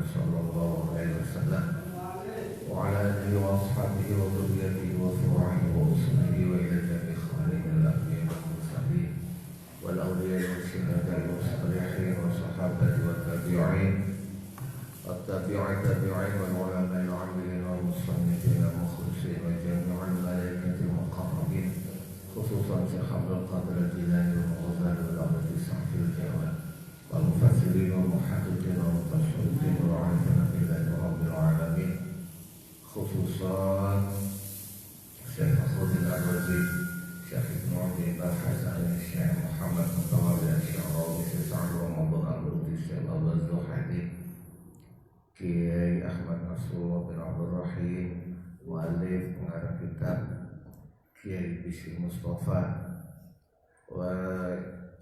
sallallahu alaihi wasallam wa ala alihi wa ashabihi wa dhurriyyatihi wa furahi wa usrihi wa ila jami khalil al-anbiya wal mursalin wal awliya wal syuhada wal salihin wa sahabati wa tabi'in tabi'in wal ulama al-amilin wal musannifin wal mukhlisin wa jami'al malaikati al-muqarrabin khususan Syekh Abdul Qadir al-Jilani wal Ghazali wal Abadi Sa'fil Jawad wal mufassirin wal muhaqqiqin wal mutasyriqin wal 'arifin billahi rabbil alamin khususan Syekh Fakhruddin Ar-Razi, Syekh Ibnu Abdillah Hasan, Syekh Muhammad Mutawalli Asy-Syarawi, Syekh Sa'd Ramadan Al-Lutfi, Syekh Abdul Zuhadi, Kiai Ahmad Nasrullah bin Abdul Rahim, muallif pengarang kitab Kiai Bisri Mustafa, wa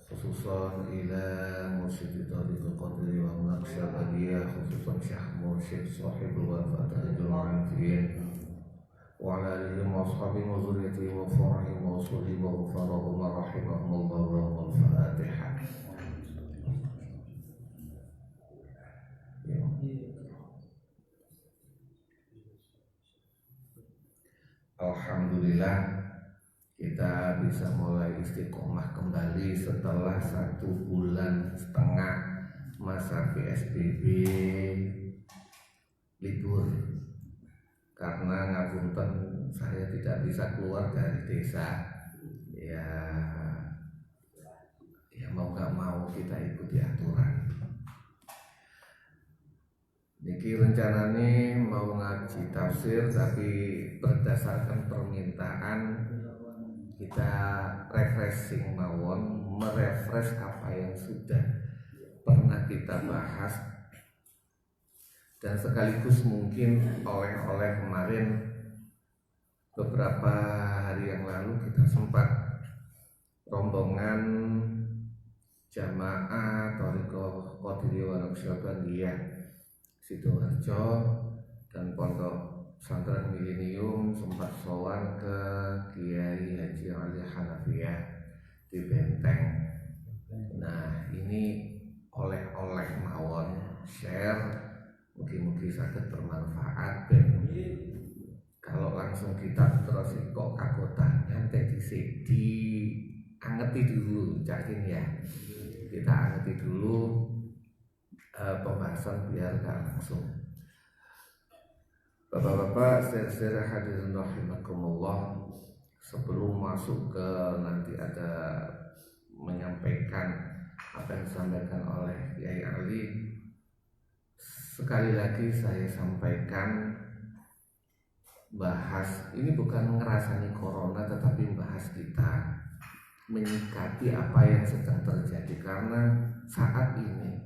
khususan ila Mursyid Tariqah Qadri wa Naqsyabandiyah, khususan Syekh Mursyid Sahibul Wafat Ajrul Arifin wa ala alihi wa ashabihi wa zurriyyatihi wa farahi wa usulihi wa ghafarahum wa rahimahumullah wa al-Fatihah. Alhamdulillah kita bisa mulai istiqomah kembali setelah 1,5 bulan masa PSBB libur. Karena ngapunten saya tidak bisa keluar dari desa. Ya mau gak mau kita ikuti aturan. Niki rencananya mau ngaji tafsir, tapi berdasarkan permintaan kita refreshing mawon, merefresh apa yang sudah pernah kita bahas, dan sekaligus mungkin oleh-oleh kemarin beberapa hari yang lalu kita sempat rombongan jamaah Thariqah Qadiriyah wa Naqsyabandiyah Sidoarjo dan Pondok Pesantren Milenium sempat sowan ke Kiai Haji Ali Hanafiyah di Benteng. Nah, ini oleh-oleh mawon share, mungkin sakit bermanfaat, dan kalau langsung kita terus kok kagotannya di angeti dulu cakin ya. Kita angeti dulu pembahasan biar gak langsung. Bapak-bapak, saudara hadirin rahimakumullah, sebelum masuk ke nanti ada menyampaikan apa yang disampaikan oleh Kiai Ali, sekali lagi saya sampaikan bahas ini bukan ngerasani corona, tetapi bahas kita menyikapi apa yang sedang terjadi, karena saat ini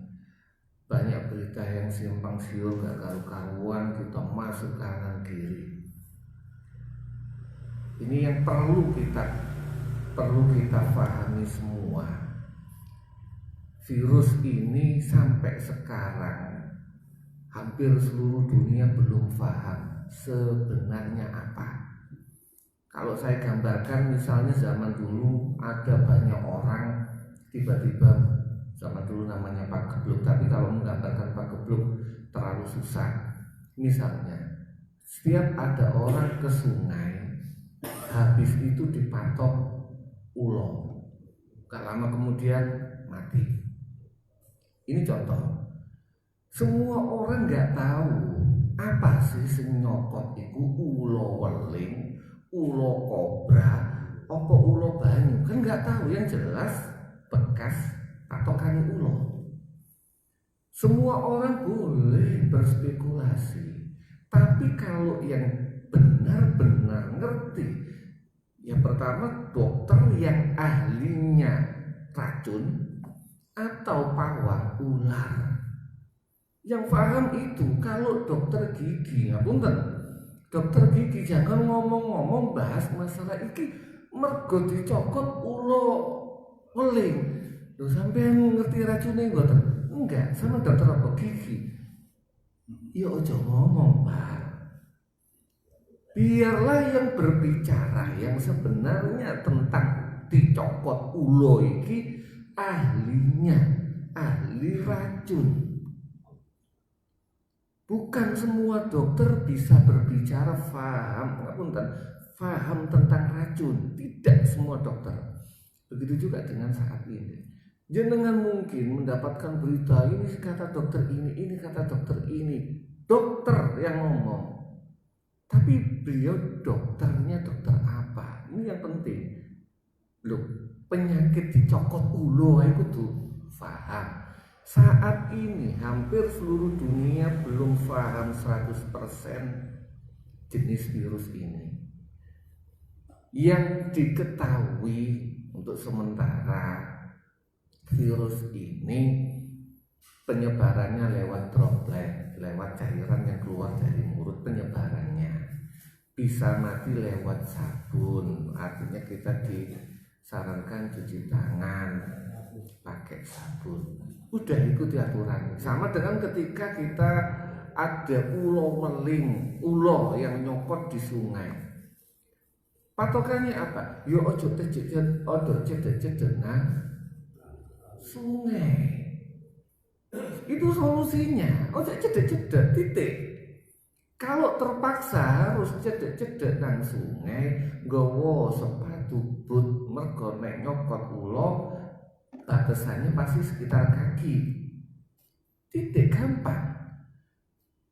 banyak berita yang simpang siur gak karu-karuan, kita masuk kanan kiri. Ini yang perlu kita pahami semua. Virus ini sampai sekarang hampir seluruh dunia belum paham sebenarnya apa. Kalau saya gambarkan, misalnya zaman dulu ada banyak orang tiba-tiba, zaman dulu namanya Pak Gebluk, tapi kalau menggambarkan Pak Gebluk terlalu susah. Misalnya, setiap ada orang ke sungai, habis itu dipatok ulo, gak lama kemudian mati. Ini contoh. Semua orang gak tahu apa sih sing nyokot iku ulo weling, ulo kobra, apa ulo banyu, kan gak tahu. Yang jelas bekas atau kani ulo. Semua orang boleh berspekulasi, tapi kalau yang benar-benar ngerti, yang pertama dokter yang ahlinya racun atau pawang ular, yang paham itu. Kalau dokter gigi, ngapunten, dokter gigi jangan ngomong-ngomong bahas masalah iki mergo dicokot ulo weling. Loh, sampean ngerti racunnya mboten? Enggak, sama dokter apa gigi. Ya ojo ngomong, Pak. Biarlah yang berbicara yang sebenarnya tentang dicokot ulo iki ahlinya, ahli racun. Bukan semua dokter bisa berbicara paham tentang racun. Tidak semua dokter. Begitu juga dengan saat ini. Jenengan mungkin mendapatkan berita ini kata dokter ini kata dokter ini. Dokter yang ngomong. Tapi beliau dokternya dokter apa? Ini yang penting. Loh, penyakit dicokot ulo itu tuh paham. Saat ini hampir seluruh dunia belum paham 100% jenis virus ini. Yang diketahui untuk sementara virus ini penyebarannya lewat droplet, lewat cairan yang keluar dari mulut. Penyebarannya bisa mati lewat sabun, artinya kita disarankan cuci tangan pakai sabun. Udah ikuti aturan. Sama dengan ketika kita ada ulo meling, ulo yang nyokot di sungai. Patokannya apa? Yo ojo cedek nah sungai. Itu solusinya. Ojo cedek titik. Kalau terpaksa harus cedek nang sungai, nggawa sepatu boot mergo nek nyokot ulo batasannya pasti sekitar kaki. Titik, gampang.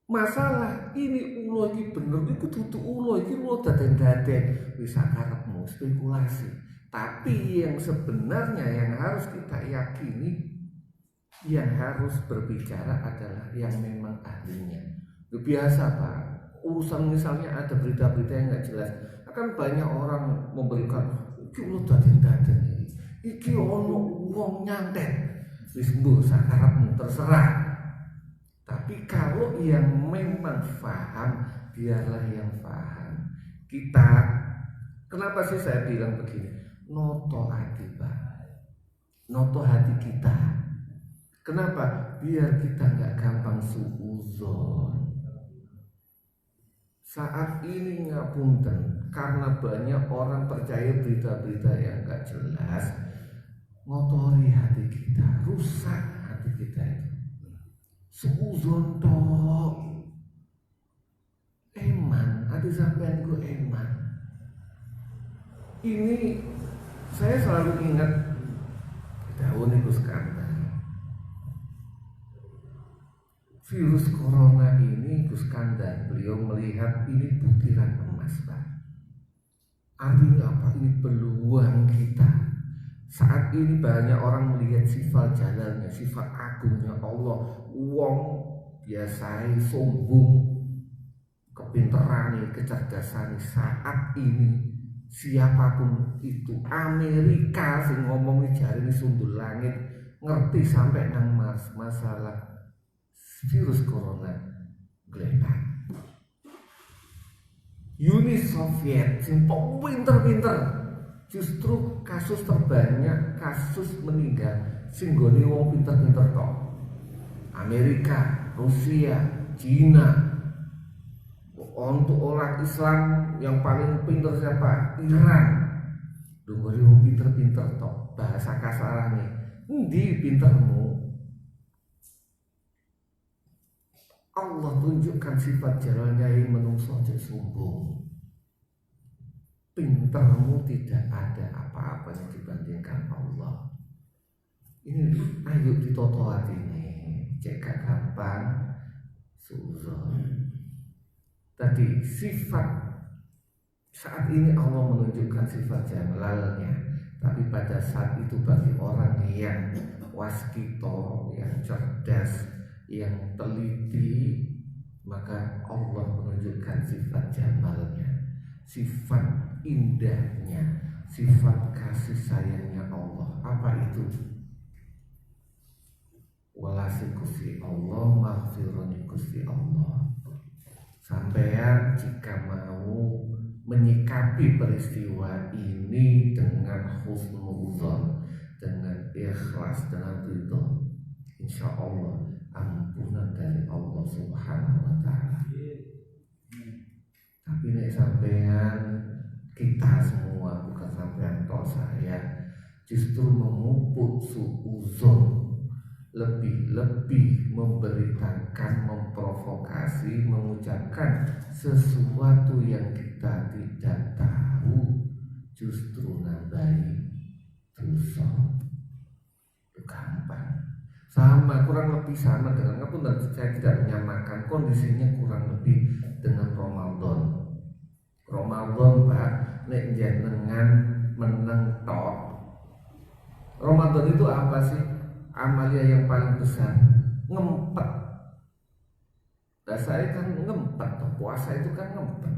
Masalah ini ulo iki bener iku dudu ulo iki ulo daden-daden bisa karepmu spekulasi. Tapi yang sebenarnya yang harus kita yakini, yang harus berbicara adalah yang memang ahlinya. Biasa Pak, urusan misalnya ada berita-berita yang nggak jelas, akan banyak orang memberikan iki ulo daden-daden iki ono wong nyantet wis mbuh sakarepmu terserah. Tapi kalau yang memang paham, biarlah yang paham. Kita, kenapa sih saya bilang begini? Noto hati Pak, noto hati kita. Kenapa? Biar kita nggak gampang suudzon. Saat ini ngapunten, karena banyak orang percaya berita-berita yang nggak jelas, ngotori hati kita, rusak hati kita itu. Suudzon tok. Eman, hati sampean ku eman. Ini saya selalu ingat tahun itu sekarang. Virus corona ini Gus Kandar, beliau melihat ini butiran emas Pak. Artinya apa? Ini peluang kita. Saat ini banyak orang melihat sifat jalalnya, sifat agungnya Allah. Wong biasai sombong, kepinteran, kecerdasan. Saat ini siapapun itu, Amerika sing ngomongin jari ini sundul langit, ngerti sampai nang Mars masalah virus corona geletak. Uni Soviet sing pinter-pinter, justru kasus terbanyak, kasus meninggal sing gone wong pinter-pinter tok. Amerika, Rusia, Cina. Untuk orang Islam yang paling pinter siapa? Iran. Dunggone wong pinter-pinter tok. Bahasa kasarane, endi pintermu? Allah tunjukkan sifat jalannya yang menungso aja sombong. Pintermu tidak ada apa-apanya dibandingkan Allah. Ini ayo ditoto hati ini, cek gampang suudzon. Tadi sifat saat ini Allah menunjukkan sifat jalalnya, tapi pada saat itu bagi orang yang waskito, yang cerdas, yang teliti, maka Allah menunjukkan sifat jamalnya, sifat indahnya, sifat kasih sayangnya Allah. Apa itu? Walasi Gusti Allah, maghfirun Gusti Allah. Sampean jika mau menyikapi peristiwa ini dengan husnudzon, dengan ikhlas, dengan ridho, insya Allah ampunan dari Allah Subhanahu wa Ta'ala. Tapi nek sampean, kita semua, bukan sampean toh saya, justru memupuk suudzon, lebih-lebih memberitakan, memprovokasi berinteraksi, mengucapkan sesuatu yang kita tidak tahu, justru nambahi dosa. Itu gampang. Sama, kurang lebih sama dengan apa? Saya tidak menyamakan, kondisinya kurang lebih dengan Ramadan. Ramadan Pak, nek jenengan meneng tok. Ramadan itu apa sih? Amalia yang paling besar, ngempet. Nah, saya kan ngempet, puasa itu kan ngempet.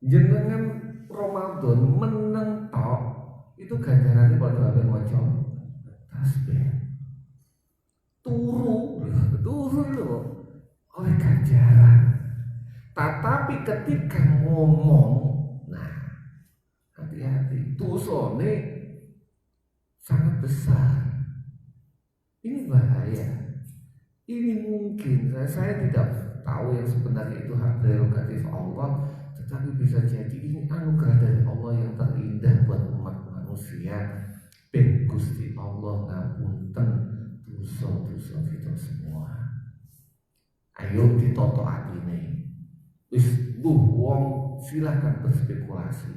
Jenengan Ramadan meneng tok, itu ganjarannya pada apa maca tasbih. Turu loh oleh ganjaran. Tetapi ketika ngomong, nah hati-hati, dosane sangat besar. Ini bahaya. Ini mungkin saya tidak tahu yang sebenarnya itu hak prerogatif Allah, tetapi bisa jadi ini anugerah dari Allah yang terindah buat umat manusia. Ben Gusti Allah ngapunten dosa-dosa kita semua. Ayo ditoto atine. Wis wong silahkan berspekulasi.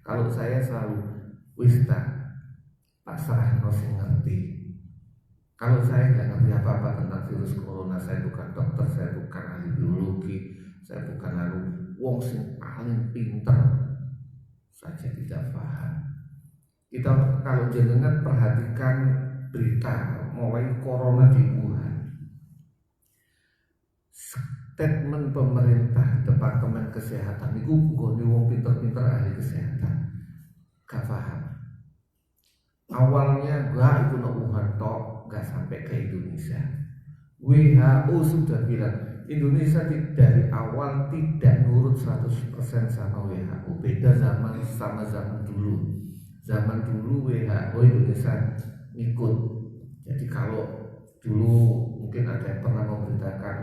Kalau saya selalu wis tak pasrah no sing ngerti. Kalau saya nggak ngerti apa-apa tentang virus corona, saya bukan dokter, saya bukan ahli biologi, saya bukan ahli wong sing paling pinter saja tidak paham. Kita kalau jenengan perhatikan berita mulai corona di Wuhan, statement pemerintah Departemen Kesehatan itu nggone wong pinter-pinter ahli kesehatan gak paham. Awalnya gak itu Wuhan tok, gak sampai ke Indonesia. WHO sudah bilang Indonesia dari awal tidak nurut 100% sama WHO. Beda zaman sama zaman dulu. Zaman dulu WHO Indonesia ngikut. Jadi kalau dulu mungkin ada yang pernah memberitakan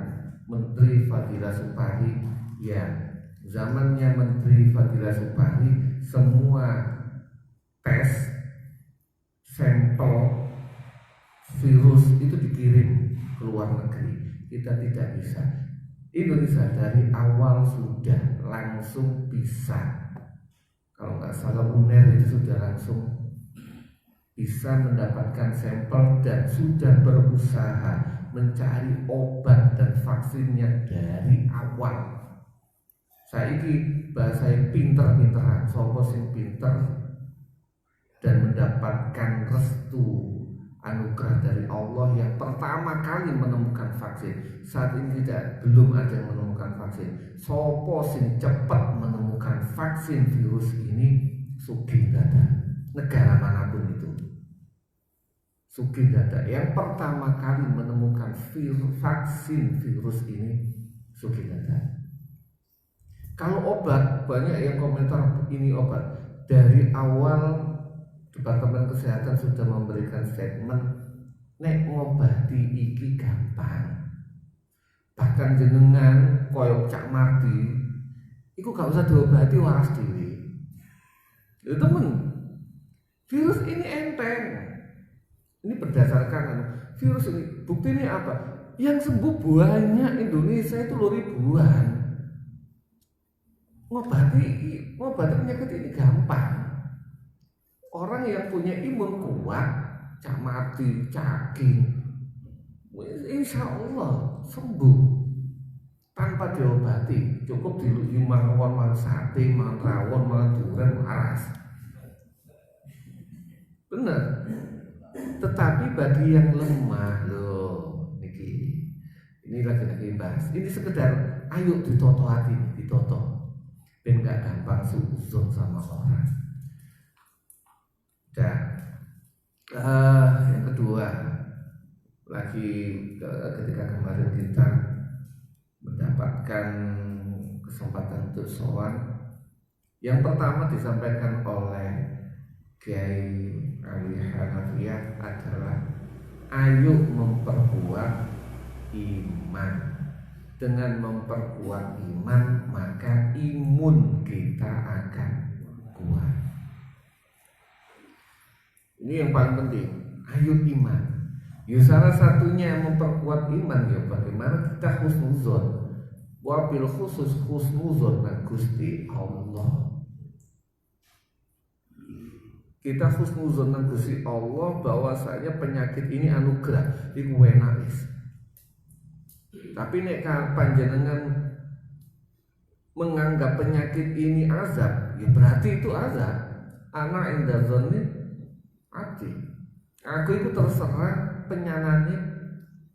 Menteri Fadila Supari, ya zamannya Menteri Fadila Supari semua tes sampel virus itu dikirim ke luar negeri. Kita tidak bisa. Indonesia dari awal sudah langsung bisa. Kalau nggak salah UNER itu sudah langsung bisa mendapatkan sampel dan sudah berusaha mencari obat dan vaksinnya dari awal. Saiki bahasa pinter-pinteran, sopo sing pinter dan mendapatkan restu anugerah dari Allah yang pertama kali menemukan vaksin. Saat ini belum ada yang menemukan vaksin. Sopo sing cepat menemukan vaksin virus ini, sugih dada. Negara manapun itu sugih dada. Yang pertama kali menemukan vaksin virus ini, sugih dada. Kalau obat, banyak yang komentar ini obat. Dari awal Departemen Kesehatan sudah memberikan statement, nek ngobati iki gampang. Bahkan jenengan koyok Cak Mardi, iku gak usah diobati waras diri. Ya temen, virus ini enteng. Ini berdasarkan virus ini. Bukti ini apa? Yang sembuh banyak, Indonesia itu ribuan. Ngobati penyakit ini gampang. Orang yang punya imun kuat, Cak Mardi, cacing, insya Allah sembuh tanpa diobati. Cukup diluki mangan sate, mangan rawon, mangan durian, waras. Benar. Tetapi bagi yang lemah loh, ini lagi bahas. Ini sekedar ayo ditoto hati, ditoto. Ben gak gampang suzon sama orang. Yang kedua lagi ketika kemarin kita mendapatkan kesempatan untuk sowan, yang pertama disampaikan oleh Kiai Ali Hanafiyah adalah ayo memperkuat iman. Dengan memperkuat iman maka imun kita akan kuat. Ini yang paling penting, ayo iman. Ya salah satunya yang memperkuat iman ya bagaimana kita husnuzon. Wabil khusus husnuzon nang Gusti Allah. Kita husnuzon nang Gusti Allah bahwasanya penyakit ini anugerah, iku enak wis. Tapi nek panjenengan menganggap penyakit ini azab, ya berarti itu azab. Ana indazoni ati. Aku itu terserah penyanane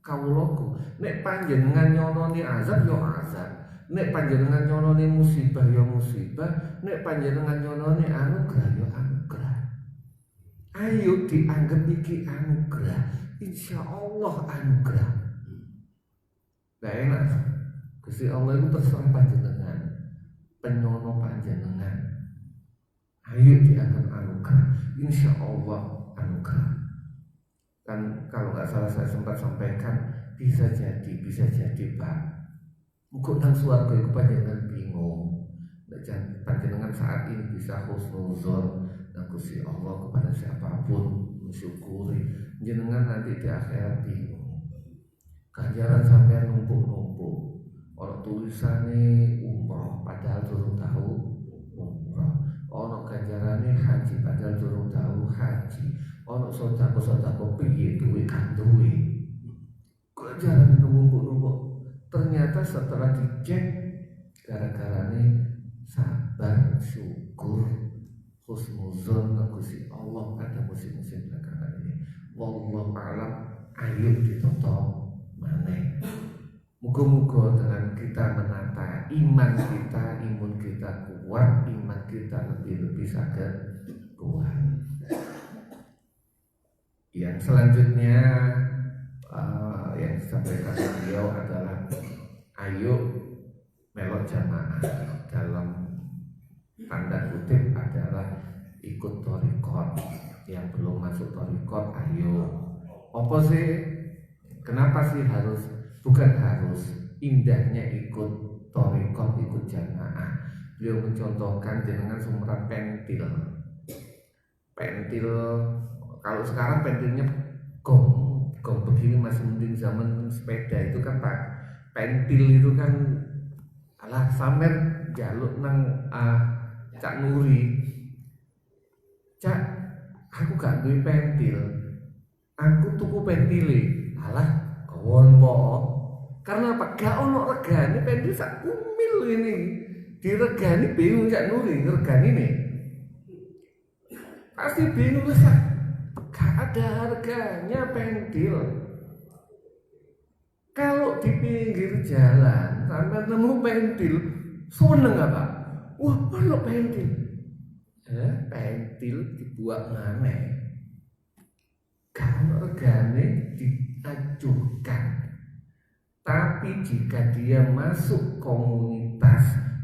kawulaku. Nek panjenengan nyononi azab ya azab. Nek panjenengan nyononi musibah ya musibah. Nek panjenengan nyononi anugerah ya anugerah. Ayo dianggap iki anugerah. Insya Allah anugerah. Gak enak. Gusti Allah itu terserah panjenengan, penyono panjenengan. Ayo dianggap anugerah. Insya Allah anugerah. Kan kalau nggak salah saya sempat sampaikan, bisa jadi Pak. Kok nang suarga itu panjenengan bingung. Dan panjenengan saat ini bisa husnuzon dan Gusti Allah kepada siapapun, mensyukuri. Jenengan nanti di akhirat bingung. Ganjaran sampai numpuk-numpuk. Orang tulisannya umroh padahal durung tahu umroh. Orang ganjarannya haji padahal durung tahu haji. Orang sodako piye duwe kan duwe. Ganjaran numpuk-numpuk. Ternyata setelah dicek gara-gara ini sabar, syukur, husnuzon Gusti Allah pada musim-musim belakangan ini. Wallahu a'lam. Ayo ditoto maneh. Muga-muga dengan kita menata iman kita kuat, iman kita lebih saged kuat. Yang selanjutnya yang disampaikan beliau adalah ayo melok jamaah, dalam tanda kutip adalah ikut thariqat. Yang belum masuk thariqat ayo. Apa sih? Kenapa sih harus? Bukan harus, indahnya ikut thariqat, ikut jamaah. Beliau mencontohkan jenengan sumrat pentil. Pentil, kalau sekarang pentilnya gong begini masih mending. Zaman sepeda itu kan Pak, pentil itu kan alah samer jaluk nang Cak Nuri. Cak, aku gak duwe pentil. Aku tuku pentile. Alah, kawon po. Karena apa? Gak ono regane pentil sak kumil ini. Diregani bingung Cak Nuri regani nih. Pasti bingung lah. Gak ada harganya pentil. Kalau di pinggir jalan sampai nemu pentil, seneng apa? Wah, ono pentil. Pentil dibuat mana? Kalau regane diajukan. Tapi jika dia masuk komunitas,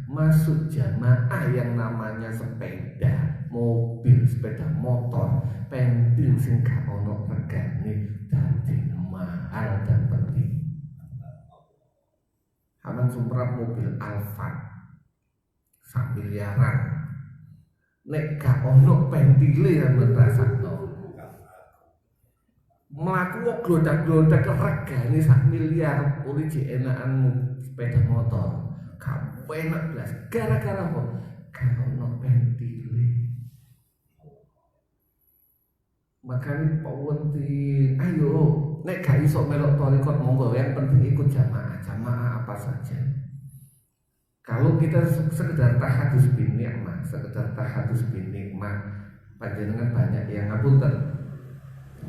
masuk jamaah yang namanya sepeda, mobil, sepeda motor, pentil sing gak ono regane dadi mahal dan penting. Aman sumrap mobil Alphard sak miliaran. Nek gak ono pentile sampeyan rasakno. Melaku kok glodak-glodak regane sak miliar, polisi enakanmu sepeda motor. Kamu enak belas. Gara-gara apa? Gak ono pentile. Makanya penting, ayo, nek gak iso melok thariqat monggo, yang penting ikut jamaah apa saja. Kalau kita sekedar tahadus bin nikmah, panjenengan banyak yang ngapunten.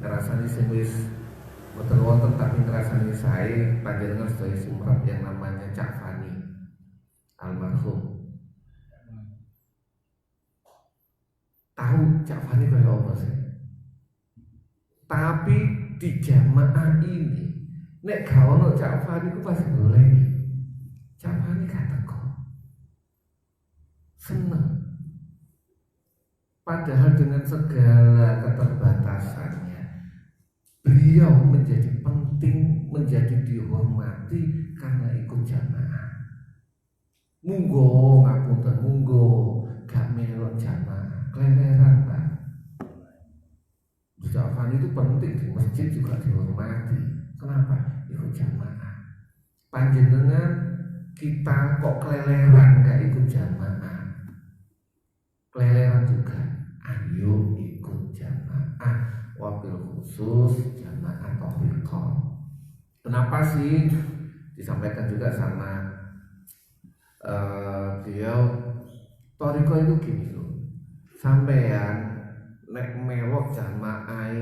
Ngerasani sing wis boten wonten tapi ngerasani sae panjenengan sedaya sumrap yang namanya Cak Fani almarhum. Tahu Cak Fani kaya apa sih? Tapi di jamaah ini nek gak ono Cak Fani ku pasti golek. Cak Fani gak teko. Seneng. Padahal dengan segala keterbatasannya, beliau menjadi penting, menjadi dihormati karena ikut jamaah. Munggo ngapunten, munggo gak melok jamaah, kleweran Pak. Cak Fani itu penting di masjid juga dihormati. Kenapa? Ikut jamaah. Panjenengan kita kok keleleran gak ikut jamaah, keleleran juga. Ayo ikut jamaah, wabil khusus jamaah thariqah. Kenapa sih? Disampaikan juga sama beliau, thariqah itu gini loh, sampean nek melok jamaah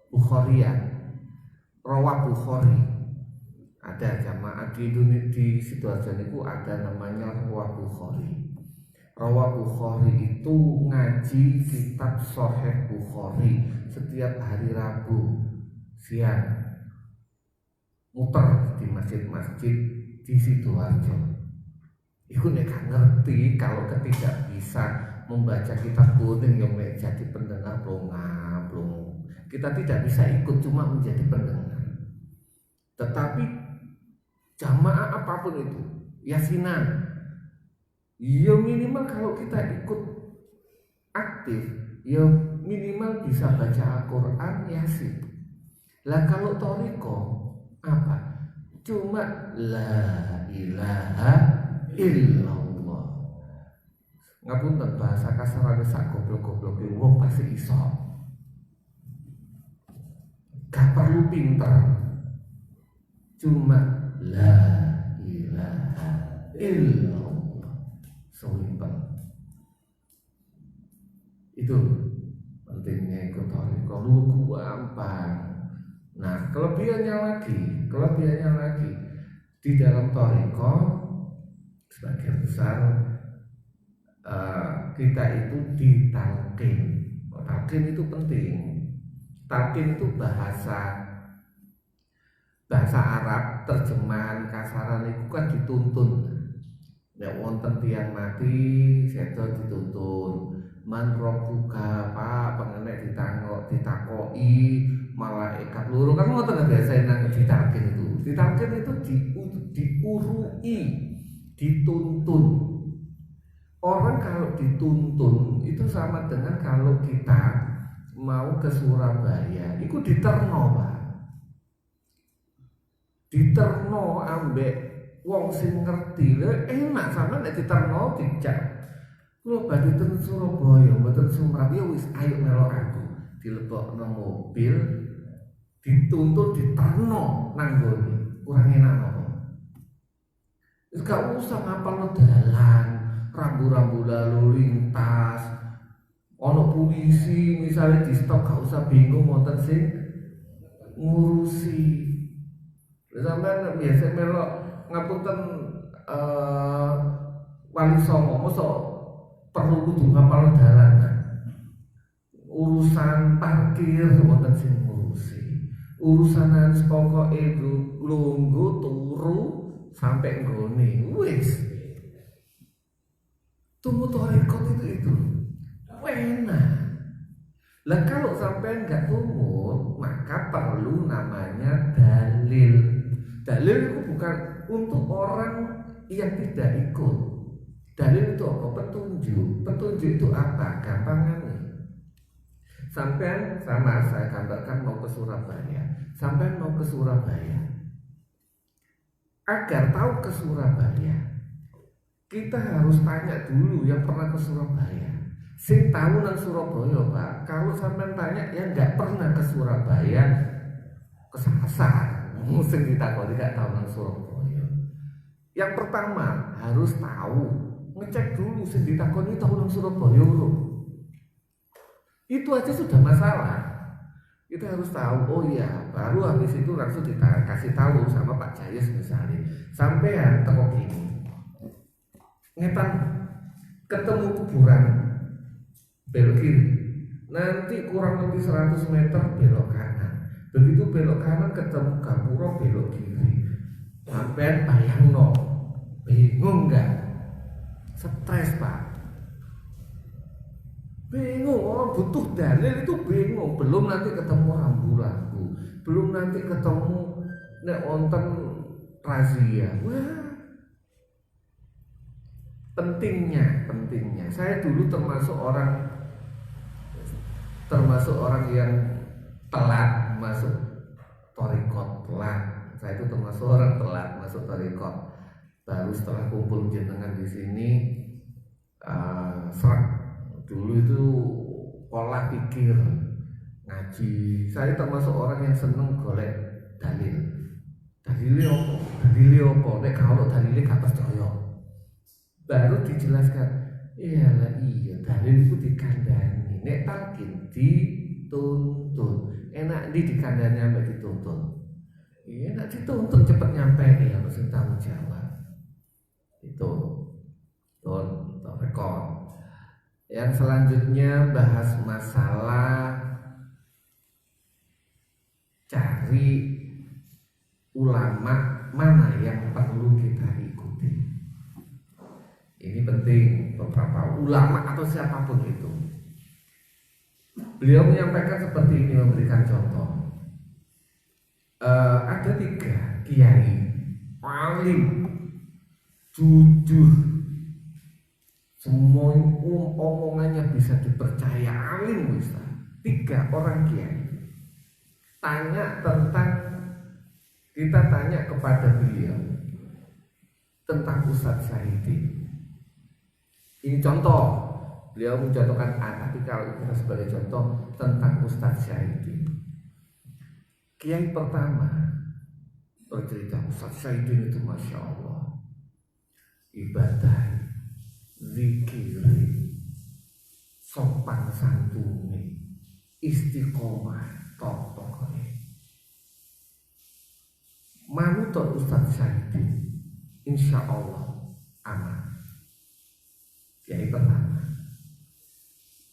Bukharian, Rawah Bukhari, ada jamaah di Indonesia, di Sidoarjo itu ada namanya Rawah Bukhari. Rawah Bukhari itu ngaji kitab Sahih Bukhari setiap hari Rabu siang, muter di masjid-masjid di Sidoarjo. Iku nek gak ngerti kalau tidak bisa membaca kitab kuning yang jadi pendengar belum. Kita tidak bisa ikut, cuma menjadi pendengar. Tetapi jamaah apapun itu, yasinan, ya minimal kalau kita ikut aktif, ya minimal bisa baca Al-Quran, yasin. Lah kalau thariqah apa? Cuma la ilaha illallah. Ngapunten bahasa kasarane sak goblok-gobloke wong pasti iso. Gak perlu pinter, cuma la ilaha illallah, simpel. Itu pentingnya ikut thariqah, lu gampang. Nah, kelebihannya lagi di dalam thariqah sebagian besar kita itu ditalqin. Talqin itu penting. Talqin itu bahasa Arab, terjemahan kasaran itu kan dituntun. Ya wonten tiyang mati, sedo dituntun. Man rabbuka, Pak, pengenek ditakoki malaikat loro kan ngoten biasa nang ditalqin itu. Ditalqin itu diurui, dituntun. Orang kalau dituntun itu sama dengan kalau kita mau ke Surabaya, itu diterno, Pak. Diterno ambek wong sing ngerti, enak sama nek diterno dijak. Kulo badhe ten Surabaya, mboten Sumerap, ya wis ayo melok aku. Dilebokno mobil, dituntun diterno nang nggone. Kurang enak apa? Wis gak usah ngapalno dalan, rambu-rambu lalu lintas. Ono polisi misalnya di stop gak usah bingung wonten sing ngurusi. Sampeyan biasa melok ngapunten Wali Songo mosok perlu kudu ngapal dalan. Urusan parkir wonten sing ngurusi. Urusan pokoke lungguh turu sampai nggone wis. Tunggu thariqah itu. Enak. Lah kalau sampai nggak tumbuh, maka perlu namanya dalil. Dalil itu bukan untuk orang yang tidak ikut. Dalil itu apa? Petunjuk. Petunjuk itu apa? Gampangannya. Sampai saya gambarkan mau ke Surabaya. Sampai mau ke Surabaya. Agar tahu ke Surabaya, kita harus tanya dulu yang pernah ke Surabaya. Sing tahu nang Surabaya, Pak. Kalau sampean tanya yang nggak pernah ke Surabaya, kesasar. Sing ditakoni nggak tahu nang Surabaya. Yang pertama harus tahu, ngecek dulu sing ditakoni tahu nang Surabaya lho. Itu aja sudah masalah. Kita harus tahu, oh iya, baru habis itu langsung kita kasih tahu sama Pak Jayus misalnya. Sampean teko gini. Ngetan ketemu kuburan belok kiri, nanti kurang lebih 100 meter belok kanan. Begitu belok kanan ketemu gapura belok kiri. Sampai bayangno, bingung nggak? Stres, Pak. Bingung, orang butuh dalil itu bingung. Belum nanti ketemu rambu-rambu, belum nanti ketemu nek wonten razia. Wah, pentingnya. Saya dulu termasuk orang termasuk orang yang telat masuk thariqat, telat. Saya itu termasuk orang telat masuk thariqat. Baru setelah kumpul jenengan di sini, serak dulu itu pola pikir ngaji. Saya termasuk orang yang seneng golek dalil. Dalilnya apa? Dalilnya apa? Nek kalau dalilnya gak percaya. Baru dijelaskan. Iya dalil itu dikandani. Nek talqin dituntun. Enak dikandani sampai dituntun. Iya nek dituntun cepet nyampe ya mesti tanggung jawab. Itu rekor. Yang selanjutnya bahas masalah cari ulama mana yang perlu kita ikuti. Ini penting, beberapa ulama atau siapapun itu. Beliau menyampaikan seperti ini, memberikan contoh. Ada 3 kiai paling jujur, semua omongannya bisa dipercaya, alim Ustaz. 3 orang kiai. Kita tanya kepada beliau tentang Ustadz Saidi. Ini contoh, beliau mencontohkan tapi kalau kita sebagai contoh tentang Ustadz Saidi. Kiai pertama bercerita Ustadz Saidi itu Masya Allah, ibadah, zikiri, sopan santuni, istiqomah, tok manutot Ustadz Saidi, insya Allah aman. Kiai pertama.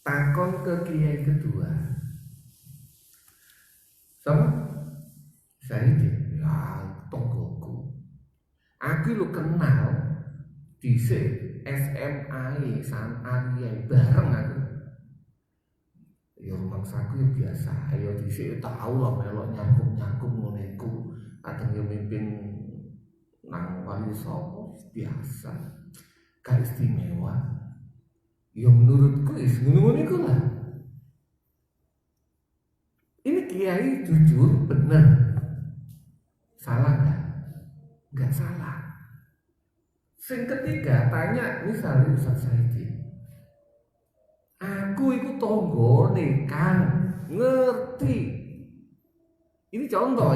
Takon ke kiai kedua, sama Saidi, ya tonggoku. Aku lu kenal di SMA sama kiai bareng aku. Ya rumah saku ya biasa, ayo di tahu lah melok nyangkup ngoneku. Kadang yang mimpin nang wali songo biasa, gak istimewa. Ya menurutku ngono lah. Ini kiai jujur bener, salah gak? Gak salah. Yang ketiga tanya misalnya Ustadz Saidi, aku ikut tonggone Kang, ngerti. Ini contoh.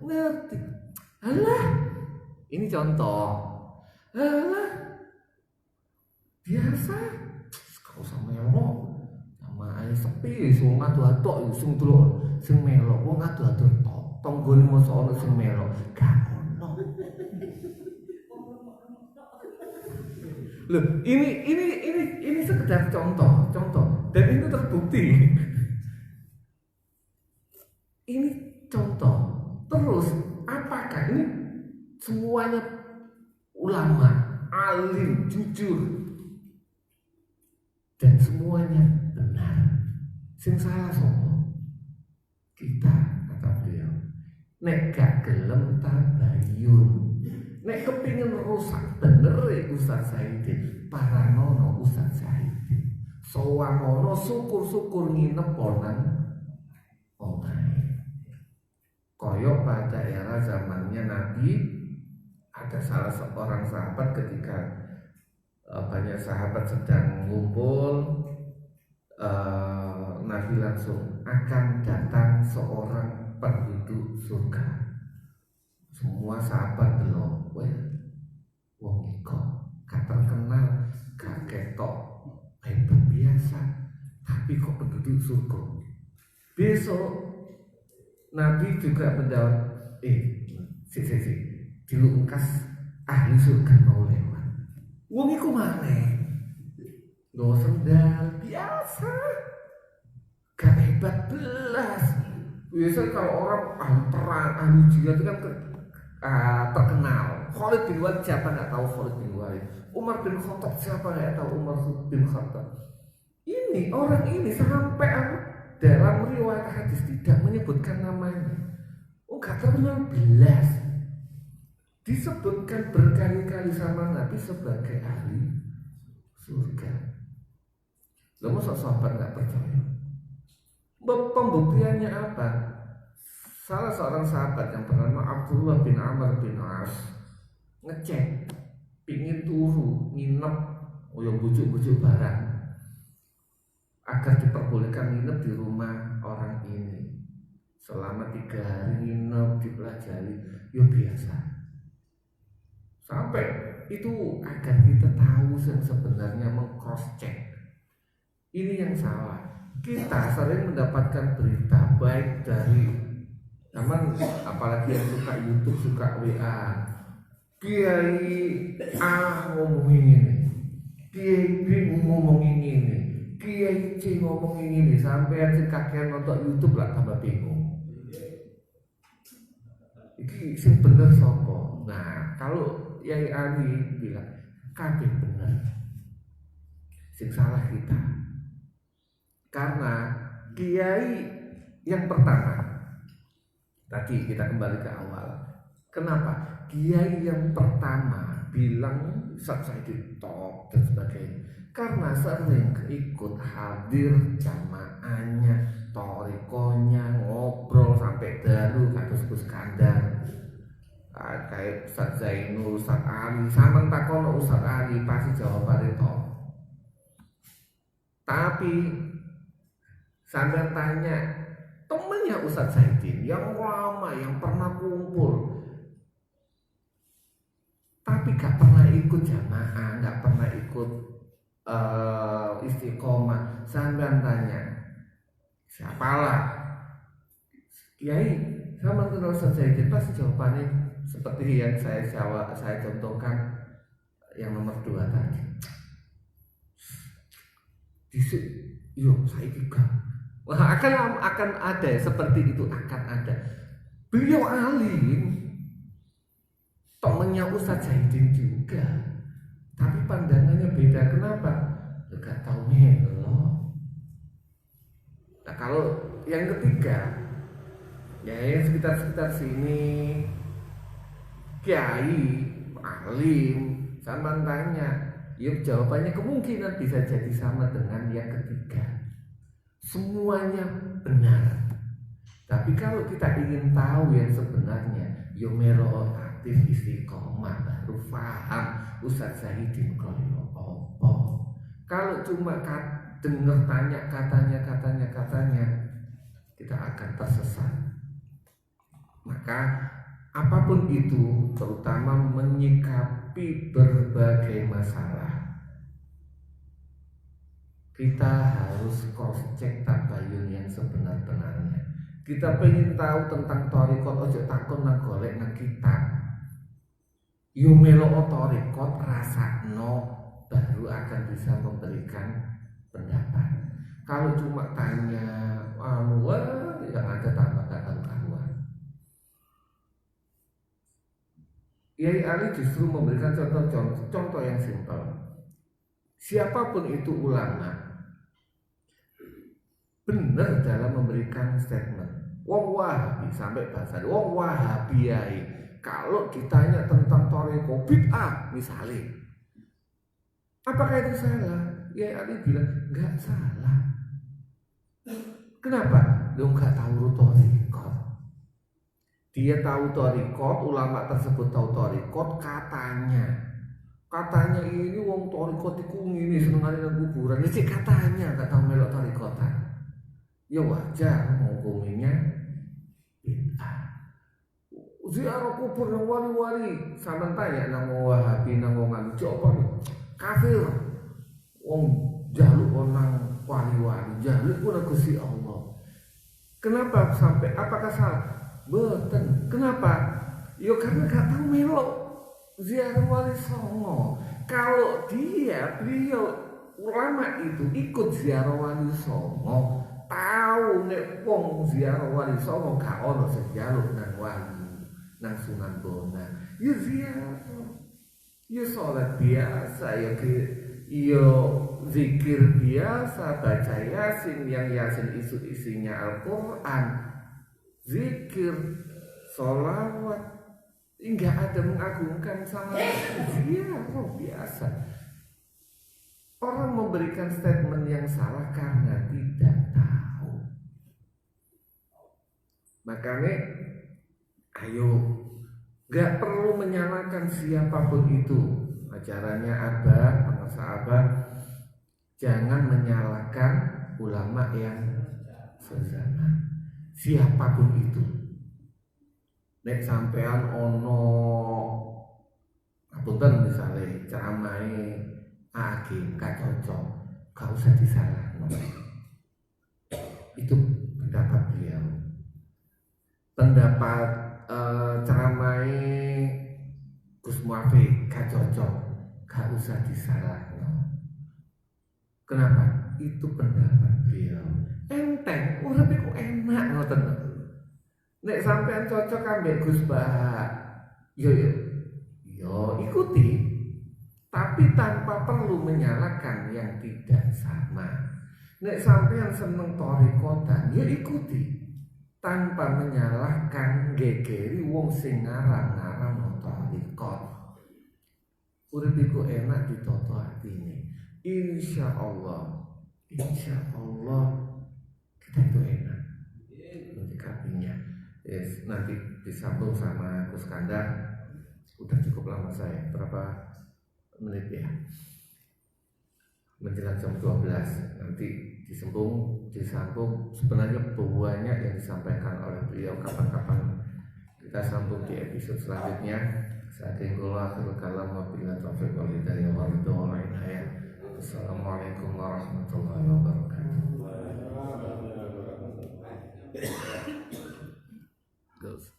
Ngerti. Alah. Ini contoh. Alah. Biasa. Kau sama melok. Sama ae sepi sing adu-adu sing delok sing melok. Wong adu-adu tok. Tonggone mosok ono sing melok. Gak ono. Loh, ini sekedar contoh. Dan itu terbukti. Ini contoh. Terus apakah ini semuanya ulama, alim, jujur dan semuanya benar? Sing salah sopo? Kita, kata beliau. Nek gak gelem tabayun, nek kepingin rusak bener Ustadz Saidi, paranono Ustadz Saidi, sowanono syukur nginep ponan omahe. Koyok pada era zamannya Nabi, ada salah seorang sahabat ketika banyak sahabat sedang ngumpul, Nabi langsung akan datang seorang penduduk surga. Semua sahabat belum, wong iko gak terkenal, gak ketok hebat biasa, tapi kok penduduk surga. Besok Nabi juga menjawab, dilungkas ahli surga mau lewat. Wong iku maneh nggo sendal biasa, gak hebat belas. Biasa kalau orang ahli perang, ahli jihad itu kan terkenal. Khalid bin Walid siapa nggak tahu Khalid bin Walid? Umar bin Khattab siapa nggak tahu Umar bin Khattab? Ini orang ini sampai dalam riwayat hadis tidak menyebutkan namanya. Gak terkenal belas. Disebutkan berkali-kali sama Nabi sebagai ahli surga. Lalu sahabat nggak percaya. Pembuktiannya apa? Salah seorang sahabat yang bernama Abdullah bin Amr bin As ngecek, pingin turu, nginep, yang bujuk-bujuk barang agar diperbolehkan nginep di rumah orang ini selama 3 hari, nginep dipelajari, yo biasa. Sampai itu agar kita tahu yang sebenarnya meng-cross check. Ini yang salah. Kita sering mendapatkan berita baik dari teman, apalagi yang suka YouTube, suka WA. Kiai A ngomongin ini, Kiai B ngomongin ini, Kiai C ngomongin ini, sampai si kakek nonton YouTube lah tambah bingung. Iki sing bener sopo. Nah, kalau Yai Ali bilang kabeh bener, sing salah kita. Karena kiai yang pertama, tadi kita kembali ke awal. Kenapa? Kiai yang pertama bilang saya di top dan sebagainya. Karena sering ikut hadir jamaahnya, torikonya, ngobrol sampai dalu kados Gus Kandar. Kayak Ustaz Zainul, Ustaz Ali, sama takono Ustaz Ali pasti jawabannya top. Tapi sambil tanya temennya Ustaz Zaidin yang lama, yang pernah kumpul, tapi gak pernah ikut jamaah, gak pernah ikut istiqomah. Sambil tanya, siapalah Kiai sama kenal Ustaz Zaidin, pasti jawabannya seperti yang saya contohkan yang nomor 2 tadi. Disik, yo saya juga. Wah, akan ada seperti itu, akan ada. Beliau alim, temennya Ustaz Zaidin juga, tapi pandangannya beda. Kenapa? Gak tahu melo. Nah, kalau yang ketiga, ya yang sekitar sini, kiai, alim, sama tanya, ya jawabannya kemungkinan bisa jadi sama dengan yang ketiga. Semuanya benar. Tapi kalau kita ingin tahu yang sebenarnya, yo melo aktif istiqomah baru paham Ustaz Zaidin koyo apa. Kalau cuma dengar tanya katanya, kita akan tersesat. Maka apapun itu, terutama menyikapi berbagai masalah, kita harus cross check tabayun yang sebenar-benarnya. Kita pengen tahu tentang thariqat, ojo takon nang golek nang kitab. Yo melo thariqat rasakno, baru akan bisa memberikan pendapat. Kalau cuma tanya yang ada tambah karuan. Yai Ali justru memberikan contoh yang simpel. Siapapun itu ulama, benar dalam memberikan statement. Wong Wahabi, sampai bahasa wong Wahabiyai, kalau ditanya tentang thariqah bid'ah misalnya, apakah itu salah? Ya Ali bilang nggak salah. Kenapa? Dia nggak tahu thariqah. Dia tahu thariqah, ulama tersebut tahu thariqah, katanya ini wong thariqah iku ngene senengane nang kuburan. Iki katanya gak tau melok thariqatan. Ya wajar ngomongnya bid'ah. Ziarah kubur nang wali-wali, sampean tanya nang Wahabi nang wong anu apa kafir. Wong jaluk nang wali-wali, jaluk ku Gusti Allah. Kenapa sampai apakah salah? Boten. Kenapa? Ya karena gak tau melok ziarah wali songo. Kalau beliau ulama itu ikut ziarah wali songo, tahu nek wong ziarah wali songo gak ono sing njaluk nang wali, nang Sunan Bonang. Ya ziarah, ya sholat biasa, ya zikir biasa, baca yasin, yang yasin isinya Al-Quran, zikir, sholawat. Enggak ada mengagungkan sama dia, biasa. Orang memberikan statement yang salah karena tidak tahu. Makanya ayo, gak perlu menyalahkan siapapun itu. Ajarannya Abah, bangsa Abah, jangan menyalahkan ulama yang sezaman, siapapun itu. Nek sampean ono apunten misalnya ceramai agim gak cocok, gak usah disalahkan. Itu pendapat beliau. Pendapat ceramai Gus Muafik gak cocok, gak usah disalahkan. Kenapa? Itu pendapat beliau. Enteng, urip iku enak ngoten. Nek sampean cocok ambek Gus Bah, yo ikuti, tapi tanpa perlu menyalahkan yang tidak sama. Nek sampean seneng torikotan, yo ikuti, tanpa menyalahkan gegeri wong sing ngarang-ngarang torikot. Urip iku enak ditoto atine. Insya Allah kita itu enak menyikapinya. Yes, nanti disambung sama Gus Kandar. Udah cukup lama saya, berapa menit ya? Menjelang jam 12. Nanti disambung sebenarnya banyak yang disampaikan oleh beliau. Kapan-kapan kita sambung di episode selanjutnya. Saking kula akhirul kalam wabillahi taufiq wal hidayah wa ridho wal inayah. Assalamualaikum warahmatullahi wabarakatuh. Terus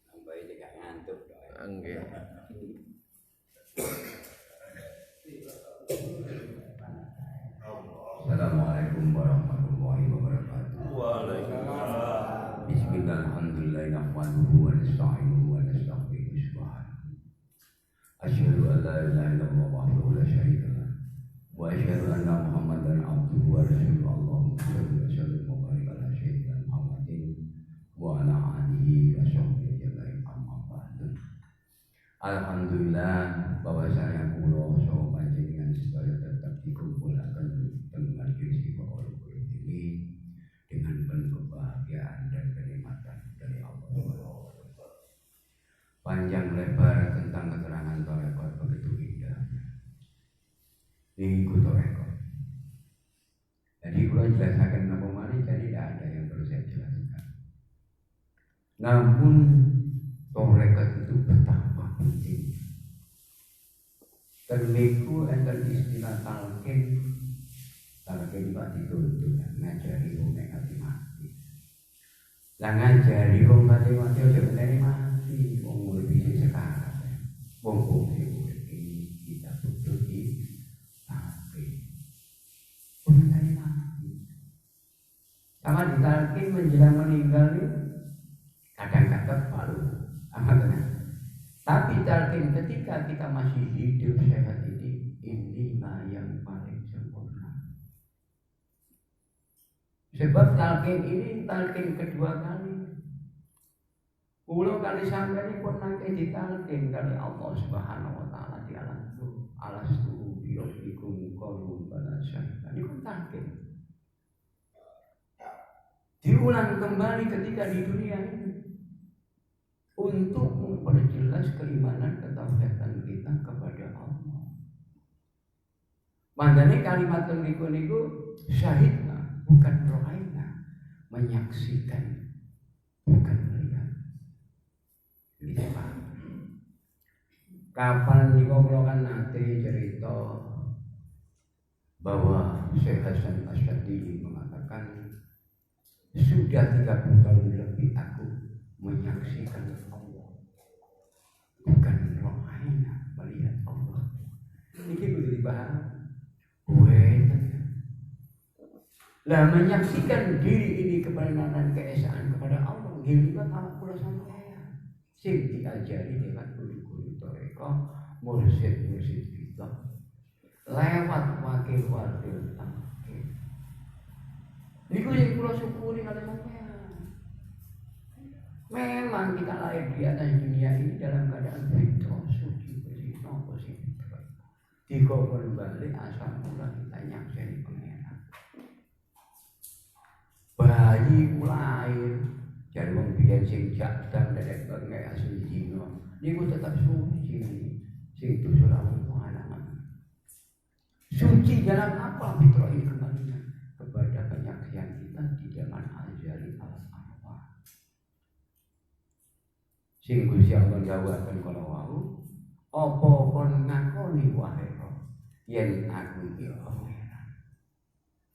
sampai tidak ngantuk. Angge. Assalamualaikum warahmatullahi wabarakatuh. Waalaikumsalam. Bismillah, alhamdulillah, nahmaduhu wa nasta'inuhu wa nastaghfiruh. Asyhadu an la ilaha illallah wahdahu la syarika lah wa asyhadu anna Muhammadan abduhu wa rasuluhu. Allahumma shalli wa sallim wa barik ala sayyidina Muhammadin wa ala alihi wa sahbihi ajma'in. Amma ba'du. Alhamdulillah bahwasanya kula saha panjenengan sedaya tetap dikumpulkan dengan majelis Baul ini dengan penuh kebahagiaan dan kenikmatan dari Allah. Panjang lebar tentang keterangan torekot begitu indah. Ini torekot. Jadi kalau jelaskan nama mari, jadi tidak ada yang perlu saya jelaskan. Namun torekot itu betapa penting. Terniku enten istilah talqin Pak dituntut ngajari wong nek mati. Lah ngajari wong mati aja ngenteni mati. Wong urip iki sekarang. Wong urip iki kita butuh tapi ngenteni mati. Sama ditalkin menjelang meninggal ini kadang-kadang palu amat tenang. Tapi talqin ketika kita masih hidup sehat ini yang paling sempurna. Sebab talqin ini talqin kedua kali. Ulo kali sampai ini pun nanti ditalqin kali Allah Subhanahu Wa Taala di alam itu. Alastu biyobikum qalu bala syaitan. Ini pun talqin. Diulang kembali ketika di dunia ini untuk memperjelas keimanan ketauhidan kita kepada Allah. Makanya kalimat niku syahidna bukan rohaina, menyaksikan bukan melihat. Ini Pak. Kapan niku kula kan nate cerita bahwa Syekh Hasan Asy'ari mengatakan sudah 30 tahun lebih aku menyaksikan Allah, bukan rohaina, melihat Allah. Ini begitu dibahas. Lah menyaksikan diri ini kebenaran keesaan kepada Allah, giliran anak kula sampeyan. Sing diajari lewat guru-guru toreko, mursyid-mursyid kita. Lewat wakil-wakil takdir. Niku sing kula syukuri kali sampeyan. Memang kita lahir di atas dunia ini dalam keadaan fitrah, suci, bersih, positif. Dikobol balik asal mula kita nyakseni pengeran. bayi lahir jadi wong biyen sing jadang dadek nggak asli zina niku tetap suci sing dosa lamun anak suci dalam apa fitrah ini kembalinya kepada penyaksian kita di zaman ajali al-arwah sing Gusti Allah dawuhaken kala wau apa kon ngakoni wae yen aku iki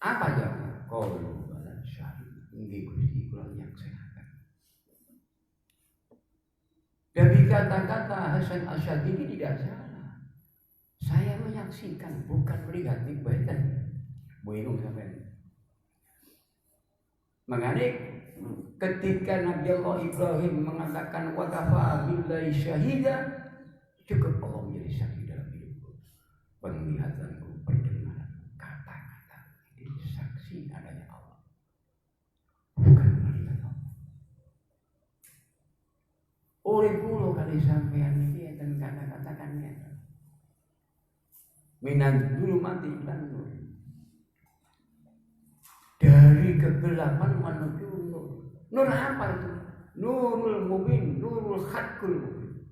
apa ya qalu bala syahid nggih Gusti kula nyaksiaken. Dari kata-kata Hasan Asy'ari ini tidak salah. Saya menyaksikan bukan melihat nikbatan. Boyong sampean. Makanya ketika Nabi Allah Ibrahim mengatakan wa kafa billahi syahida cukup Allah menjadi saksi dalam hidupku. Penglihatanku, pendengaranku, kata-kata ini saksi adanya Allah. Bukan melihat Allah. Oleh pulau kali sampean ini dan kata-katakannya. Minan dulu mati ilan nur. Dari kegelapan menuju nur. Nur apa itu? Nurul mubin, nurul haqqul mubin.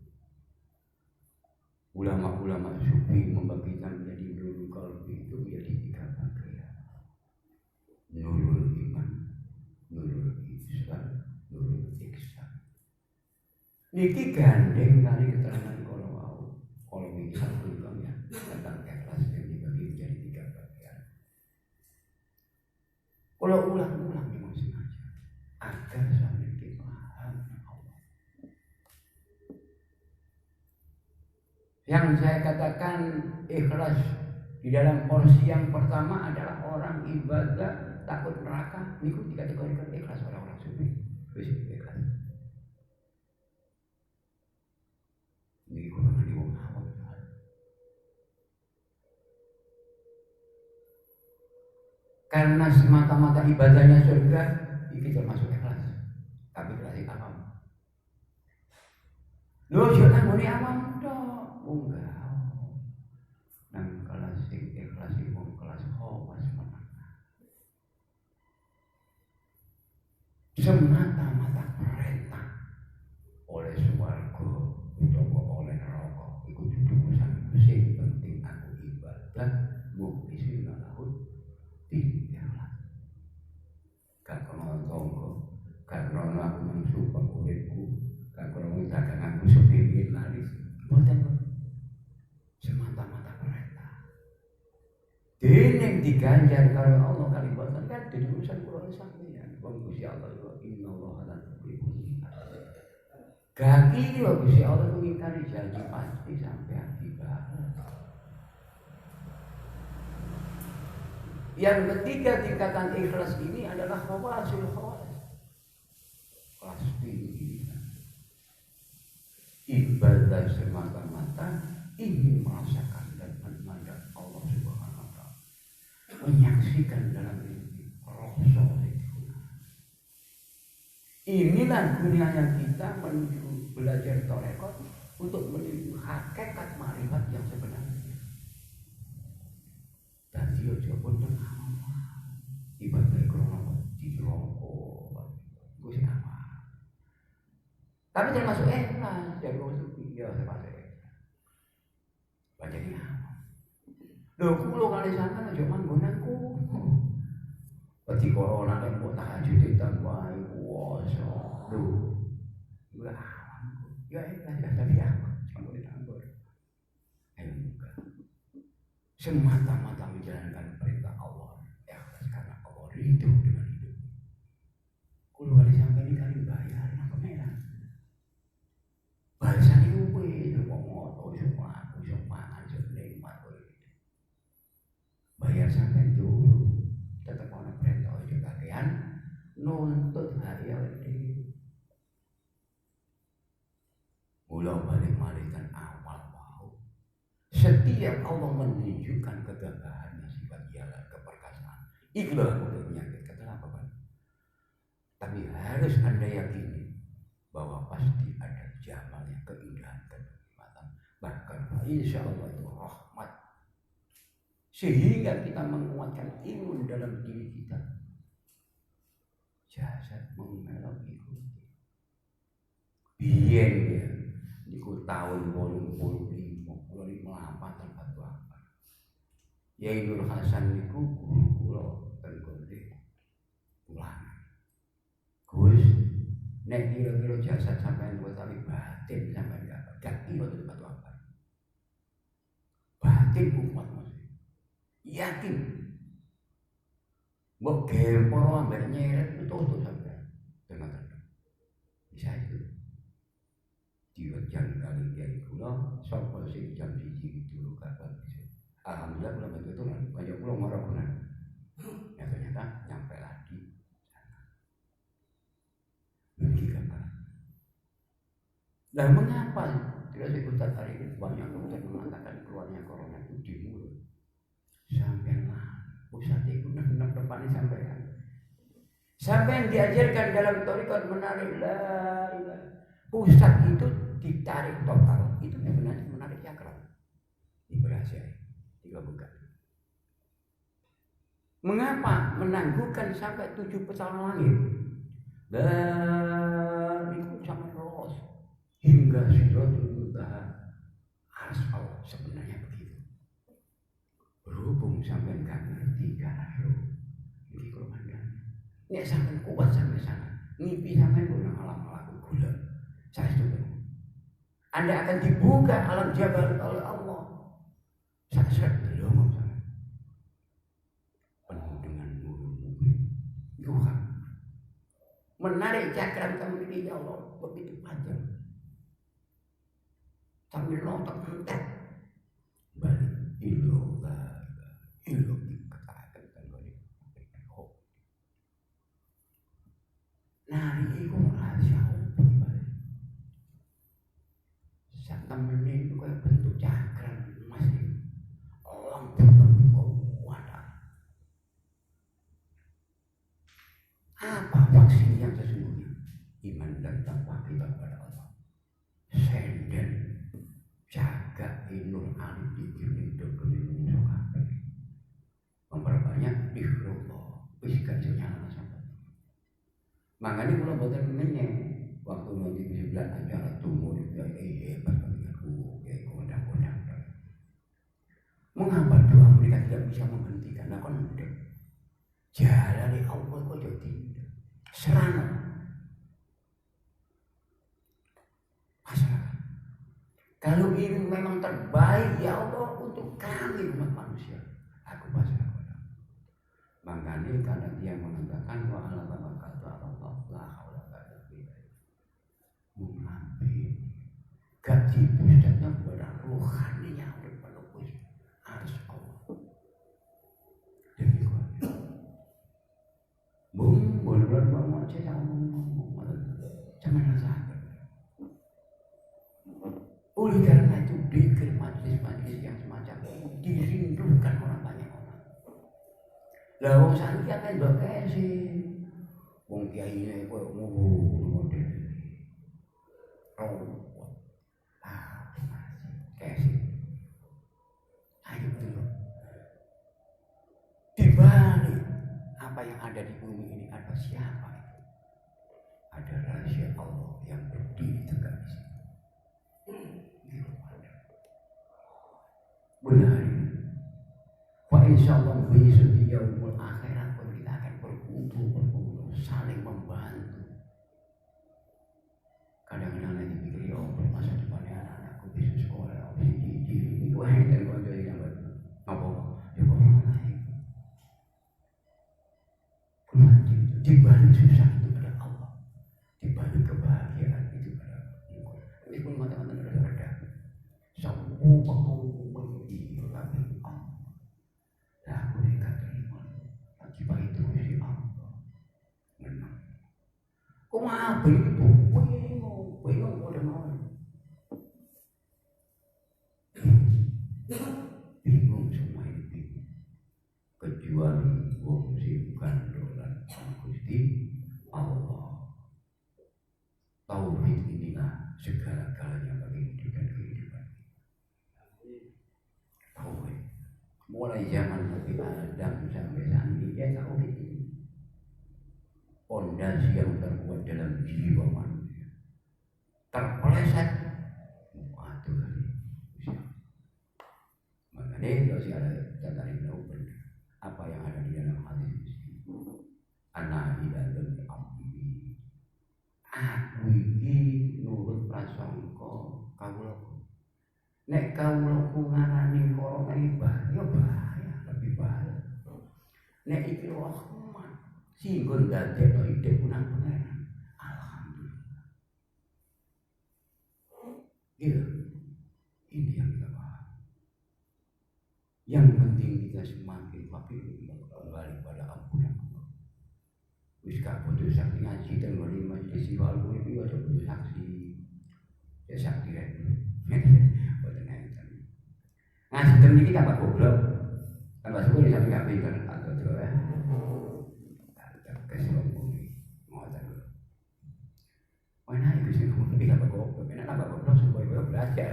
Ulama-ulama sufi membagikan menjadi nurul qalbi itu menjadi 3 bagian. Nurul iman, nurul Islam, nurul ihsan. Niki gandeng kali keterangan kalau misal ya tentang ikhlas yang dibagi menjadi 3 bagian. Kalau ulang-ulang memang sengaja agar sampai dipaham Allah. Yang saya katakan ikhlas di dalam porsi yang pertama adalah orang ibadah takut neraka. Niku dikategorikan ikhlas orang-orang sufi. Ikhlas. Ini kurang di wong awam. Karena semata-mata ibadahnya surga, ini termasuk ikhlas. Tapi ikhlas awam. Lho jangan muni awam tok. Enggak. Nang kelas ikhlas iku kelas khawas menengah. Semata-mata perintah oleh swarga utawa oleh neraka iku dudu urusan sing penting aku ibadah bukti sing lahut ikhlas. Gak krono tangga, gak krono aku mensupport uripku, gak krono daganganku sepingin laris. Mboten semata-mata perintah. Dene diganjar karo Allah kali mboten kan dadi urusan kula sampeyan. Wong Gusti Allah innallaha la yuhibbu Gaki lho Gusti Allah mengingkari janji pasti sampai dibalas. Yang ketiga tingkatan ikhlas ini adalah khawasul khawas. Kelas tinggi. Ibadah semata-mata ingin merasakan dan memandang Allah Subhanahu wa taala. Menyaksikan dalam diri rasa inilah gunanya kita menuju belajar tarekat untuk menuju hakikat makrifat yang sebenarnya. Dadi ojo boten ibadah krono diroko. Gus apa? Tapi termasuk ikhlas, ya termasuk iya termasuk ikhlas. Bacanya apa? Lho kulo kali sampean aja manggonanku. Pati corona kan buat tahajud tambah puasa. Lho. Ulah ya ikhlas tapi apa? Cuma ditambah. Enggak. Semata-mata menjalankan perintah Allah. Ikhlas karena Allah ridho dengan hidup. Kulo kali sampai ini kali bayar nang kemeran. Bahasa itu kuwi ngomong semua nikmat bayar sampai dulu tetap ana perintah juga kakean nuntut hayal iki. Mula balik-balikan awal mau. Setiap Allah menunjukkan kegagahannya sifat ialah keperkasaan. Itulah penyakit kata apa kan? Tapi harus Anda yakini bahwa pasti ada jamalnya keindahan dan kenikmatan. Bahkan insya Allah itu rahmat. Sehingga kita menguatkan imun dalam diri kita. jasad mengelok iku. Biyen ya, niku tahun 85, kula niku mlampatan batu apa. Yai Nur Hasan niku guru kula ten Gondek. Ulangan. Gus, nek kira-kira jasad sampean buat tapi batin sampean gak kira itu batu apa. Batin umat Mas. Yakin. Mbok gempor ambek nyeret itu tuh sampean. Dengar. Bisa itu. Diwejan kali kiai kula sapa sing jam 1 dulu kapan bisa. Alhamdulillah kula betul banyak kula marah. Ya ternyata nyampe lagi sana. Begitu kan. Lah mengapa tidak sebutan hari ini banyak dokter mengatakan keluarnya corona itu di mulut. Sampailah pusat itu nak depan sampean. Sampean diajarkan dalam thariqat menarik la ilaha. Pusat itu ditarik total, itu sebenarnya menarik cakram. Ini berhasil, tiga bukan. Mengapa menangguhkan sampai 7 pecahan langit? Dan itu sampai lolos hingga Sidratul Muntaha. Asal sebenarnya begitu. Berhubung sampai nggak ngerti karo, ini komandan. Nek sampai kuat sampai sana, mimpi sampai guna alam gula. Saya setuju. Anda akan dibuka alam jabal oleh Allah. Saya belum sama. Penuh dengan nurul mubin. Tuhan menarik cakram kamu ini ya Allah begitu panjang. Sambil lontok mentek. Balik ilah dikatakan kalau ini. Nari itu rahasia temen itu kayak bentuk cakram emas itu orang bertemu wadah. Apa vaksin yang sesungguhnya? Iman dan takwa kita kepada Allah. Senden jaga inul alif dikini dokumen sokape. Memperbanyak dikrobo bisikan senyala sampai. Makanya kalau buatan menye waktu nanti 9 acara tumbuh di hebat. Mengapa doa mereka tidak bisa menghentikan? Nah kan udah jalan Allah kok jadi serang masyarakat. Kalau ini memang terbaik ya Allah untuk kami umat manusia, aku pasrah kepada. Makanya karena dia mengatakan wa ala tawakkaltu ala Allah la haula wa la quwwata illa billah. Mengambil gaji pusatnya kepada rohaninya harus Allah. Demikian. Boleh bangun saya ngomong jangan sabar. Oleh karena itu dikir majlis-majlis yang semacam ini dirindukan orang banyak orang. Lah wong sakniki kan mbok kese. Wong kiai koyo ngono model. Kese. Ayo dulu. Di balik apa yang ada di bumi ini ada siapa itu? Ada rahasia Allah yang berdiri tegak di sini. Benar ini. Pak insyaallah besok di yaumul akhirat kita akan berkumpul saling membantu. Kadang-kadang lagi pikir ya Allah masa depannya anak-anakku bisa sekolah, bisa di wah dan kau jadi apa? Ya kau naik. Di balik susah itu pada Allah, di balik kebahagiaan itu pada Allah. Ini pun mata-mata ada. Semua pengumuman itu lagi Allah. Nah, mereka terima. Akibat itu si Allah menang. Kau maaf itu, bingung pada mau. Bingung semua ini bingung. Kecuali wong sing kandolan Gusti Allah. Tauhid inilah segala-galanya bagi hidup dan kehidupan. Tauhid. Mulai zaman Nabi Adam sampai saat ini ya tauhid ini. pondasi yang terkuat dalam jiwa manusia. Terpeleset, waduh kali. Makanya kalau si ada tatarin tahu benar apa yang ada di dalam hati ini. Anak hidatun abdi. Aku ini nurut prasangka kawula. Nek kawula ngarani para ibah, ya bahaya, lebih bahaya. Nek iki rahmat, sehingga ndadekno ide punang pangeran. Alhamdulillah. Gitu. Ini yang kita paham. Yang penting kita semakin kembali pada ampunan Allah. Wis gak butuh saksi ngaji dan ngori majelis wal kuwi ada butuh saksi. Ya saksi rek. Boten enten. Ngaji ten iki tambah goblok. Tambah suwe sampe gak pinter atau to ya. Mana itu sih ngomong dia apa goblok? Enak apa goblok supaya belajar.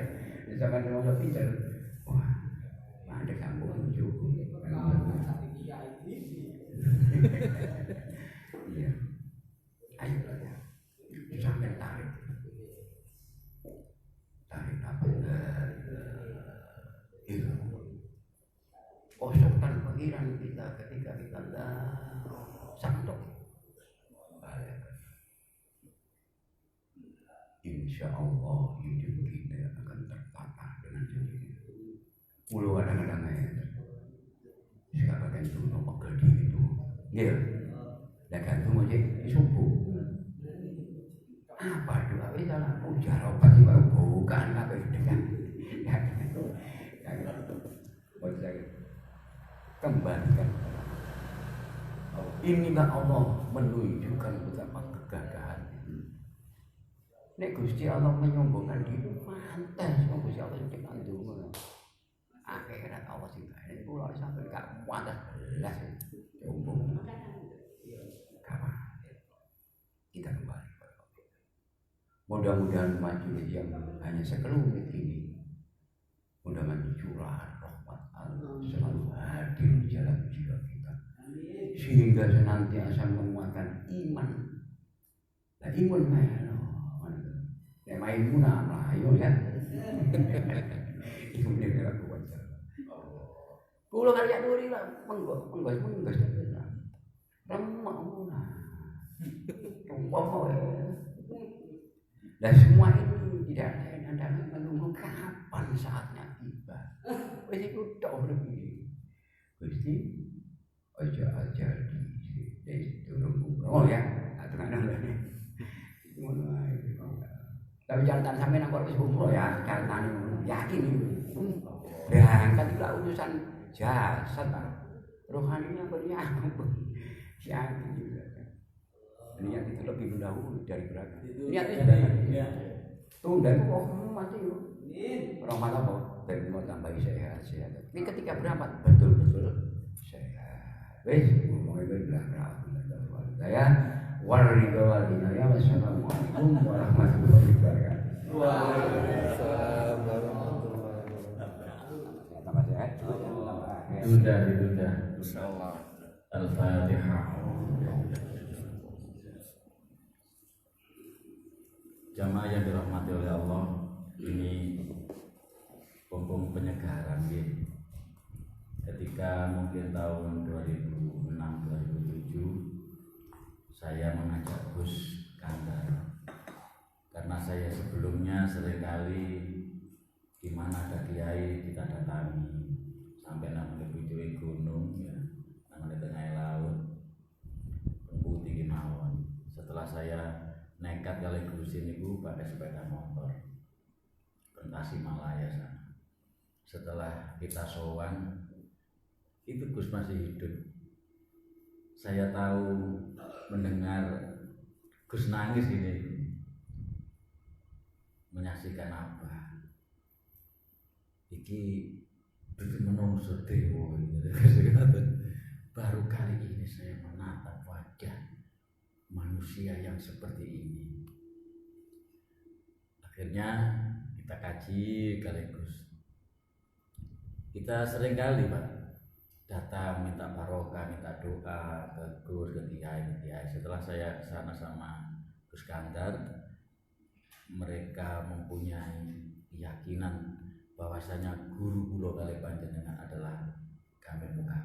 Misalkan dia mau pinter, wah, ada sambungan cukup. Iya, ayo ya, sampai tarik apa? Itu, kosongkan pikiran kita ketika kita santok. Insya Allah hidup kita akan tertata dengan sendirinya. Mulu kadang-kadang sekarang kan itu nomor gede itu, ya, dan gantung aja subuh. Apa doa kita lah ujar obat sih baru bukan apa itu kan? Kembalikan. Inilah Allah menunjukkan betapa kegagahan. Nek Gusti Allah menyombongkan diri pantas kok Gusti Allah sing kandung. Akhirat Allah sing kene kula sampe gak pantas belas sombong. Kapan kita kembali kepada Allah. Mudah-mudahan majelis yang hanya sekelumit ini mudah-mudahan curah rahmat Allah selalu hadir di dalam jiwa kita sehingga senantiasa menguatkan iman. Nah, iman mana? Ya Maimunah Melayu ya. Itu dia kuat. Kulo karya duri lah, menggo saja. Remak munah. Umpama ya. Dan semua ini tidak lain adalah menunggu kapan saatnya tiba. Wis iku tok lebih. Gusti aja di turun umroh ya. Aturan ngene. Ngono ae. Tapi catatan sampai nak wis umroh ya, catatan yakin berangkat itu urusan jasad, rohaninya bernyawa, yakin juga. Niat itu lebih mendahului dari berangkat. Niat itu sudah tunda itu mati loh. Rahmat apa? Dari mau tambah sehat. Ini ketika berangkat betul-betul sehat. Wes ngomongin berangkat. Saya Wassalamualaikum warahmatullahi wabarakatuh. Waalaikumsalam warahmatullahi wabarakatuh. Tambah sehat. Sudah. Insyaallah. Al-Fatihah. Jamaah yang dirahmati oleh Allah, ini pompong penyegaran gitu. Ketika mungkin tahun 2006-2007 saya mengajak Gus Kandar karena saya sebelumnya seringkali di mana ada kiai kita datangi sampai namanya bujui gunung ya, namanya tengah laut putih mawon. Setelah saya nekat kali Gus ini pakai sepeda motor ke Tasikmalaya sana. Setelah kita sowan itu Gus masih hidup. Saya tahu mendengar Gus nangis ini menyaksikan apa? Iki betul menungso dewa baru kali ini saya menatap wajah manusia yang seperti ini. Akhirnya kita kaji kali Gus. Kita sering kali Pak datang minta barokah, minta doa ke Gus, ke kiai. Setelah saya kesana sama Gus Kandar, mereka mempunyai keyakinan bahwasanya guru kula kali panjenengan adalah kami muka.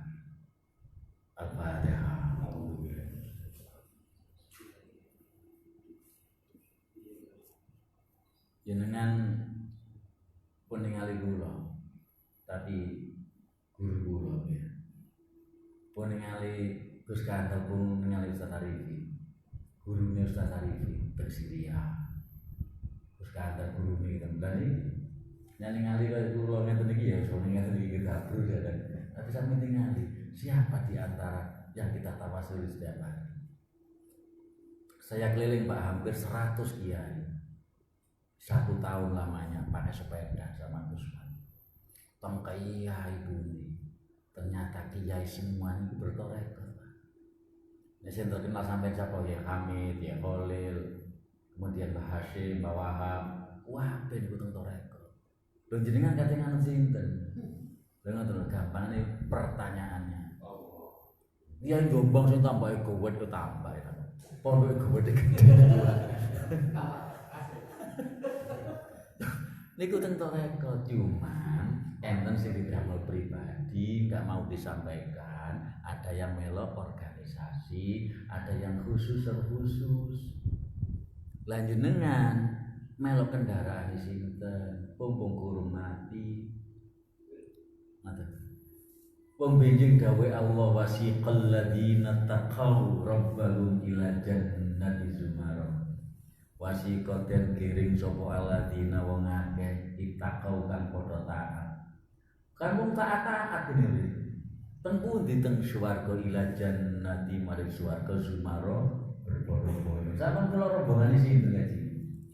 Al-Fatihah. Jenengan pun ningali kula, tapi guru kula ya. Pun ningali Gus Kandar, pun ningali Ustaz Arifi. Gurune Ustaz Arifi bersiria. Gus Kandar gurune tembani. Ningali kaya kula ngeten iki ya, soalnya ngeten iki kita bro ya kan. Tapi sampe ningali siapa di antara yang kita tawasuli setiap hari. Saya keliling Pak hampir 100 kiai. 1 tahun lamanya pakai sepeda sama Gus Man. Tong kiai bumi. Ternyata kiai semua itu bertoreko. Nah, saya terkenal sampai siapa ya Hamid, ya Khalil, kemudian Mbah Hashim, Mbah Wahab. Wah, ben iku teng toreko. Lho jenengan kate nganut sinten? Lha ngoten gampang nih pertanyaannya. Dia Jombang sing tambah gowet ke tambah ya. Pondok gowet gede. Niku teng toreko cuman enten sing didamel pribadi, enggak mau disampaikan, ada yang melok organisasi, ada yang khusus. Lan jenengan melok kendaraan sinten, pompong kurung mati. Pembenjing dawe Allah wasiqal ladina taqaw rabbahum ila jannati zumara. Wasiqaten kiring sapa aladina wong akeh itakau kang padha taat. Kan mung taat dene. Teng pundi teng swarga ila jannati maring swarga zumara berbondong-bondong. Sampeyan kula rombongane sinten ngaji?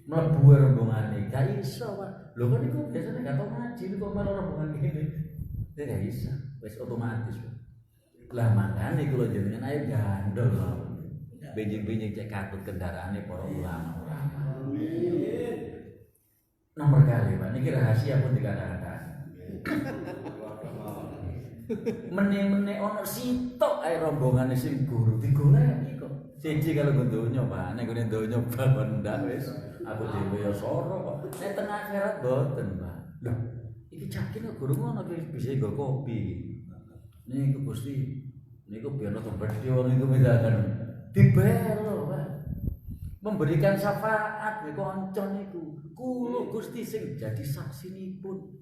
Mlebu rombongane gak iso, Pak. Lho kan iku biasane gak tau ngaji kok malah rombongan kene. Gak iso. Wis otomatis. Lah makane kula jenengan ayo gandol. Benjing-benjing cek katut kendaraane para ulama-ulama. Nomor kali Pak, niki rahasia pun dikatakan. Mene-mene ono sitok ae rombongane sing guru digoleki kok. Siji kalau gendonyo Pak, nek ngene donya bangun ndak wis aku dhewe ya soro kok. Nek teng akhirat boten Pak. Lho, iki yakin kok guru ngono iki bisa nggo kopi. Niku Gusti, niku biyen to bedhe niku misalkan dibelo Pak. Memberikan syafaat niku kanca niku. Kula Gusti sing jadi saksinipun.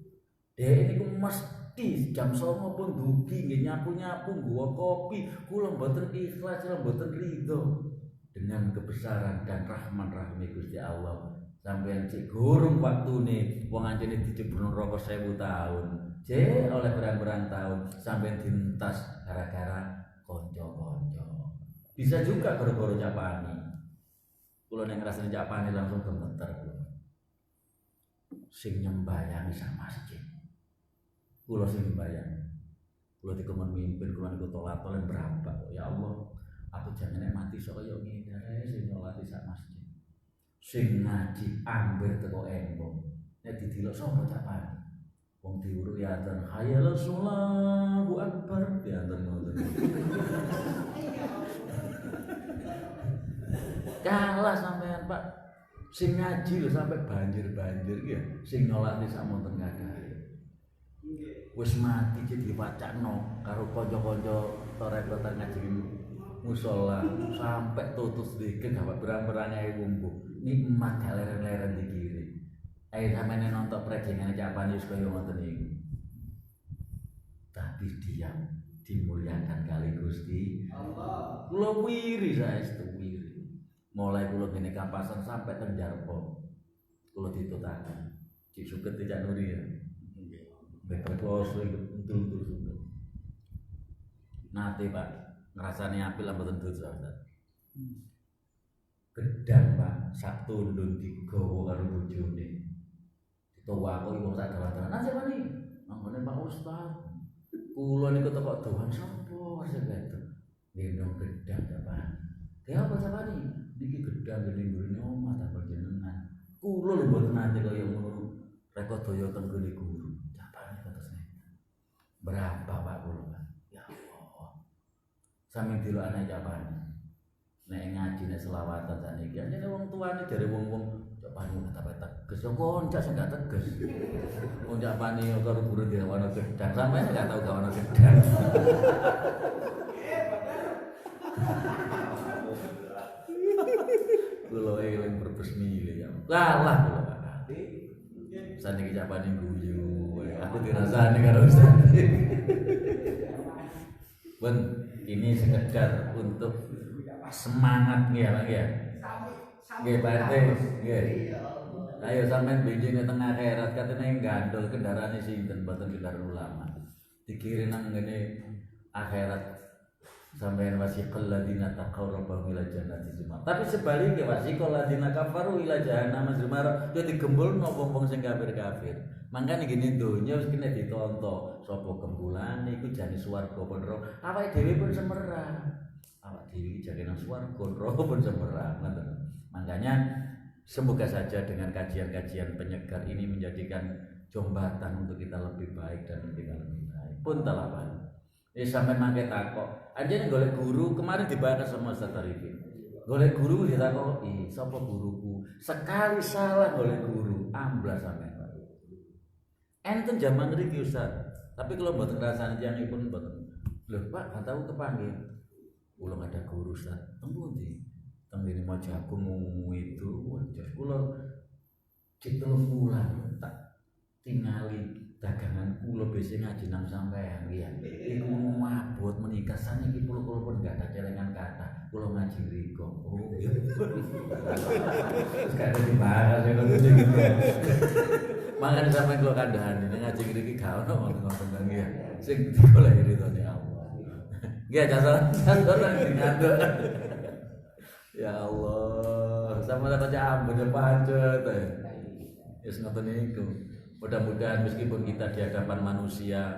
Dek niku mesti jam 09.00 pun dugi nggih nyapu-nyapu nggawa kopi. Kula mboten ikhlas, kula mboten ridho dengan kebesaran dan rahman-rahmi Gusti Allah. Sampeyan cek gurung waktune wong ancene dicebur neraka 1000 tahun. Cek oleh berang-berang tahun sampeyan dientas gara-gara kanca-kanca. Bisa juga gara-gara capani. Kula nek ngrasani capani langsung gemeter kula. Sing nyembayangi sak masjid. Kula sing nyembayang. Kula dikon mimpin kula niku tolat-tolan berapa. Ya Allah, aku jangan mati sok kaya ngene ae sing nyolati sak masjid. Sing ngaji ambil teko embong. Nek didelok sapa capane? Wong diurut ya adzan hayya Allahu akbar ya adzan ngoten. Kalah sampean Pak. Sing ngaji lho sampai banjir-banjir iki ya, sing nyolati sak monten gagahe. Wis mati iki diwacakno karo kanca-kanca torek-torek ngaji musala sampai tutus dikek gawak berang-berang ae wumbu. Nikmat gak leren-leren dikiri. Ayo sampeyan nonton prejengane capane wis kaya ngoten niku. Tapi diam dimuliakan kali Gusti Allah. Kula wiri saestu wiri. Mulai kula ngene kampasan sampai teng Jarpo. Kula ditutaken. Cik Suket tidak nuri ya. Nggih. Bebas untul-untul suket. Nate Pak, ngrasani apil lan mboten dosa Ustaz. Gedang Pak, sak tundun digawa karo bojone. Ditowa kok wong sak dalan-dalan. Nang sampeyan iki, nanggone Pak Ustaz. Kula niku teko doan sapa sing beto. Gendong gedang Pak. Kaya apa sampeyan iki? Niki gedang gene nggone omah ta panjenengan. Kula lho mboten nate kaya ngono. Reka daya teng gone guru. Capane kados niki. Berapa Pak kula Pak? Ya sampe delok anak Japane. Nek ngaji nek selawatan saniki, nek wong tuane dari wong-wong Japane kata tegas, kok koncak sing gak tegas. Wong Japane karo guru dia wana gedang, sampeyan gak tau gak wana gedang. Kulo eling berbes milih ya. Lalah kulo kakak. Saniki Japane guyu, aku dirasani karo Ustaz. Ben, ini sekedar untuk semangat nggih Pak ya. Nggih Pak RT, nggih. Ayo sampean benjing tengah akhirat katene gandol kendaraane sinten mboten kendaraan ulama. Dikirim nang ngene akhirat sampean wasiqal ladina taqarrabu ila jannati zumar. Tapi sebaliknya wasiqal ladina kafaru ila jahannam zumar. Yo digembulno wong-wong sing kafir-kafir. Mangkane gini donya wis kena ditonto sapa gembulane iku jane swarga apa neraka. Awake dhewe pun semerang. Awak dhewe iki jane nang swarga neraka pun semerang. Makanya semoga saja dengan kajian-kajian penyegar ini menjadikan jembatan untuk kita lebih baik dan kita lebih baik. Pun talapan. Sampai mangke takok. Anjene golek guru kemarin dibahas sama Ustaz Arifin. Golek guru ditakoki, sapa guruku? Sekali salah golek guru, amblas sampean. Enten zaman ngriki Ustaz. Tapi kalau mboten ngrasani tiyangipun mboten. Lho Pak, gak tahu kepanggil. Kula ada guru Ustaz. Teng pundi? Teng ngene Majagung itu. Jos kula citelung bulan tak tingali dagangan kula bese ngaji nang sampean ya. Iku mabot menikah saniki kula pun gak ada celengan kata. Kula ngaji mriko. Oh iya. Terus gak ada dibahas ya ngono iki. Mangan sampean kula kandhani ngaji mriki gak ono ngoten-ngoten ya. Sing digoleki ridone Allah. Nggih jasaran nganduk. Ya Allah, sama tak aja ambon pancet. Wis ngoten niku. Mudah-mudahan meskipun kita di hadapan manusia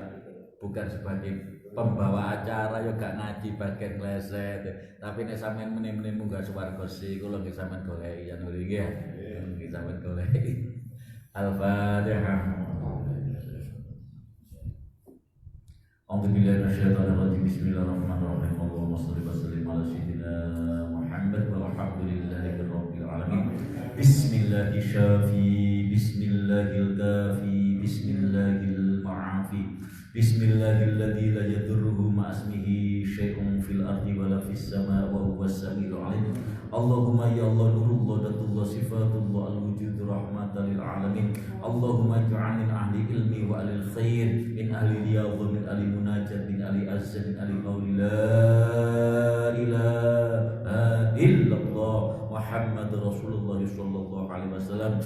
bukan sebagai pembawa acara yo gak ngaji bagian kleset, tapi nek sampean meneh-meneh munggah swarga sih kula nggih sampean goleki ya nggih ya. Nggih sampean goleki. Al-Fatihah. Alhamdulillah minasyaitonir bismillahirrahmanirrahim. Allahumma shalli wa sallim ala sayyidina Muhammad walhamdulillahi rabbil alamin. Bismillahi syafi, bismillahil kafi, bismillahil ma'afi. Bismillahilladzi la yadurruhu ma'asmihi syai'un fil ardi wala fis sama' wa huwas samiul 'alim. Allahumma ya Allah nurullah datullah sifatullah al-wujud rahmatan lil alamin. Allahumma ij'al min ahli ilmi wa ahli khair, min ahli riyadhah, min ahli munajat, min ahli azza, min ahli qauli la ilaha illallah Muhammad Rasulullah sallallahu alaihi wasallam.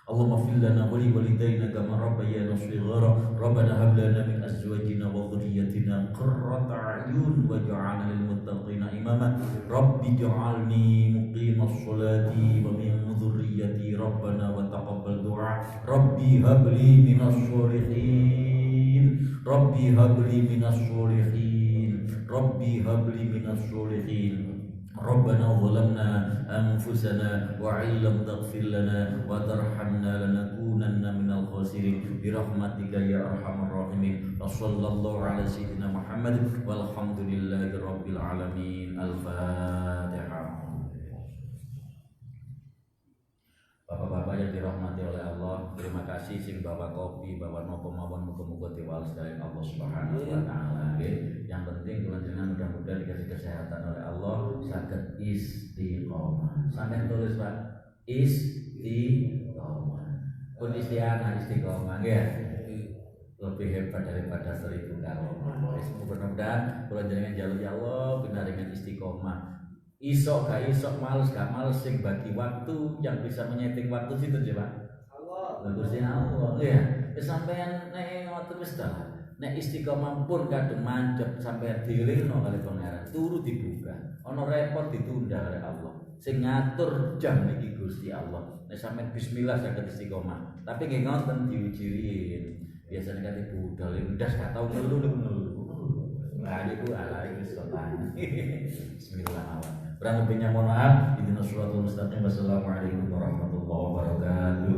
Allahumma fil lana wa li walidayna kama rabbayana shighara. Rabbana hab lana min azwajina wa dhurriyyatina qurrata a'yun waj'alna lil muttaqina imama. Rabbi ij'alni muqimas sholati wa min dhurriyyati rabbana wa taqabbal du'a. Rabbi hab li minas sholihin. Rabbi hab li minas sholihin. Rabbi hab li minas sholihin. Rabbana zalamna anfusana wa 'illam taghfir lana wa tarhamna lanakunanna minal khasirin bi rahmatika ya arhamar rahimin. Sallallahu ala sayyidina Muhammad walhamdulillahi rabbil alamin. Al-Fatihah. Bapak-bapak yang dirahmati oleh Allah, terima kasih sing bawa kopi, bawa nopo mawon muga-muga diwales dari Allah Subhanahu wa taala. Yang penting kula jenengan mudah-mudahan dikasih kesehatan oleh Allah, saged istiqomah. Sampeyan tulis Pak, istiqomah. Pun istiqomah istiqomah nggih. Lebih hebat daripada 1000 karomah. Mudah-mudahan kula jenengan jaluk ya Allah benaringan istiqomah. Isok gak isok, males gak males, sing bagi waktu yang bisa menyeting waktu situ coba Allah. Bagusnya Allah ya. Sampeyan nek ngoten wis dah. Nek istiqomah pun kadung mandhep sampeyan dilingno kali pangeran, turu dibuka. Ana repot ditunda oleh Allah. Sing ngatur jam niki Gusti Allah. Nek sampeyan bismillah saged istiqomah. Tapi nggih ngoten diujiin. Biasane kate budal ndas gak tau ngelu. Nah, itu ala itu sopan. Bismillahirrahmanirrahim. Kurang lebihnya mohon maaf. Ihdinas shiratal mustaqim. Wassalamualaikum warahmatullahi wabarakatuh.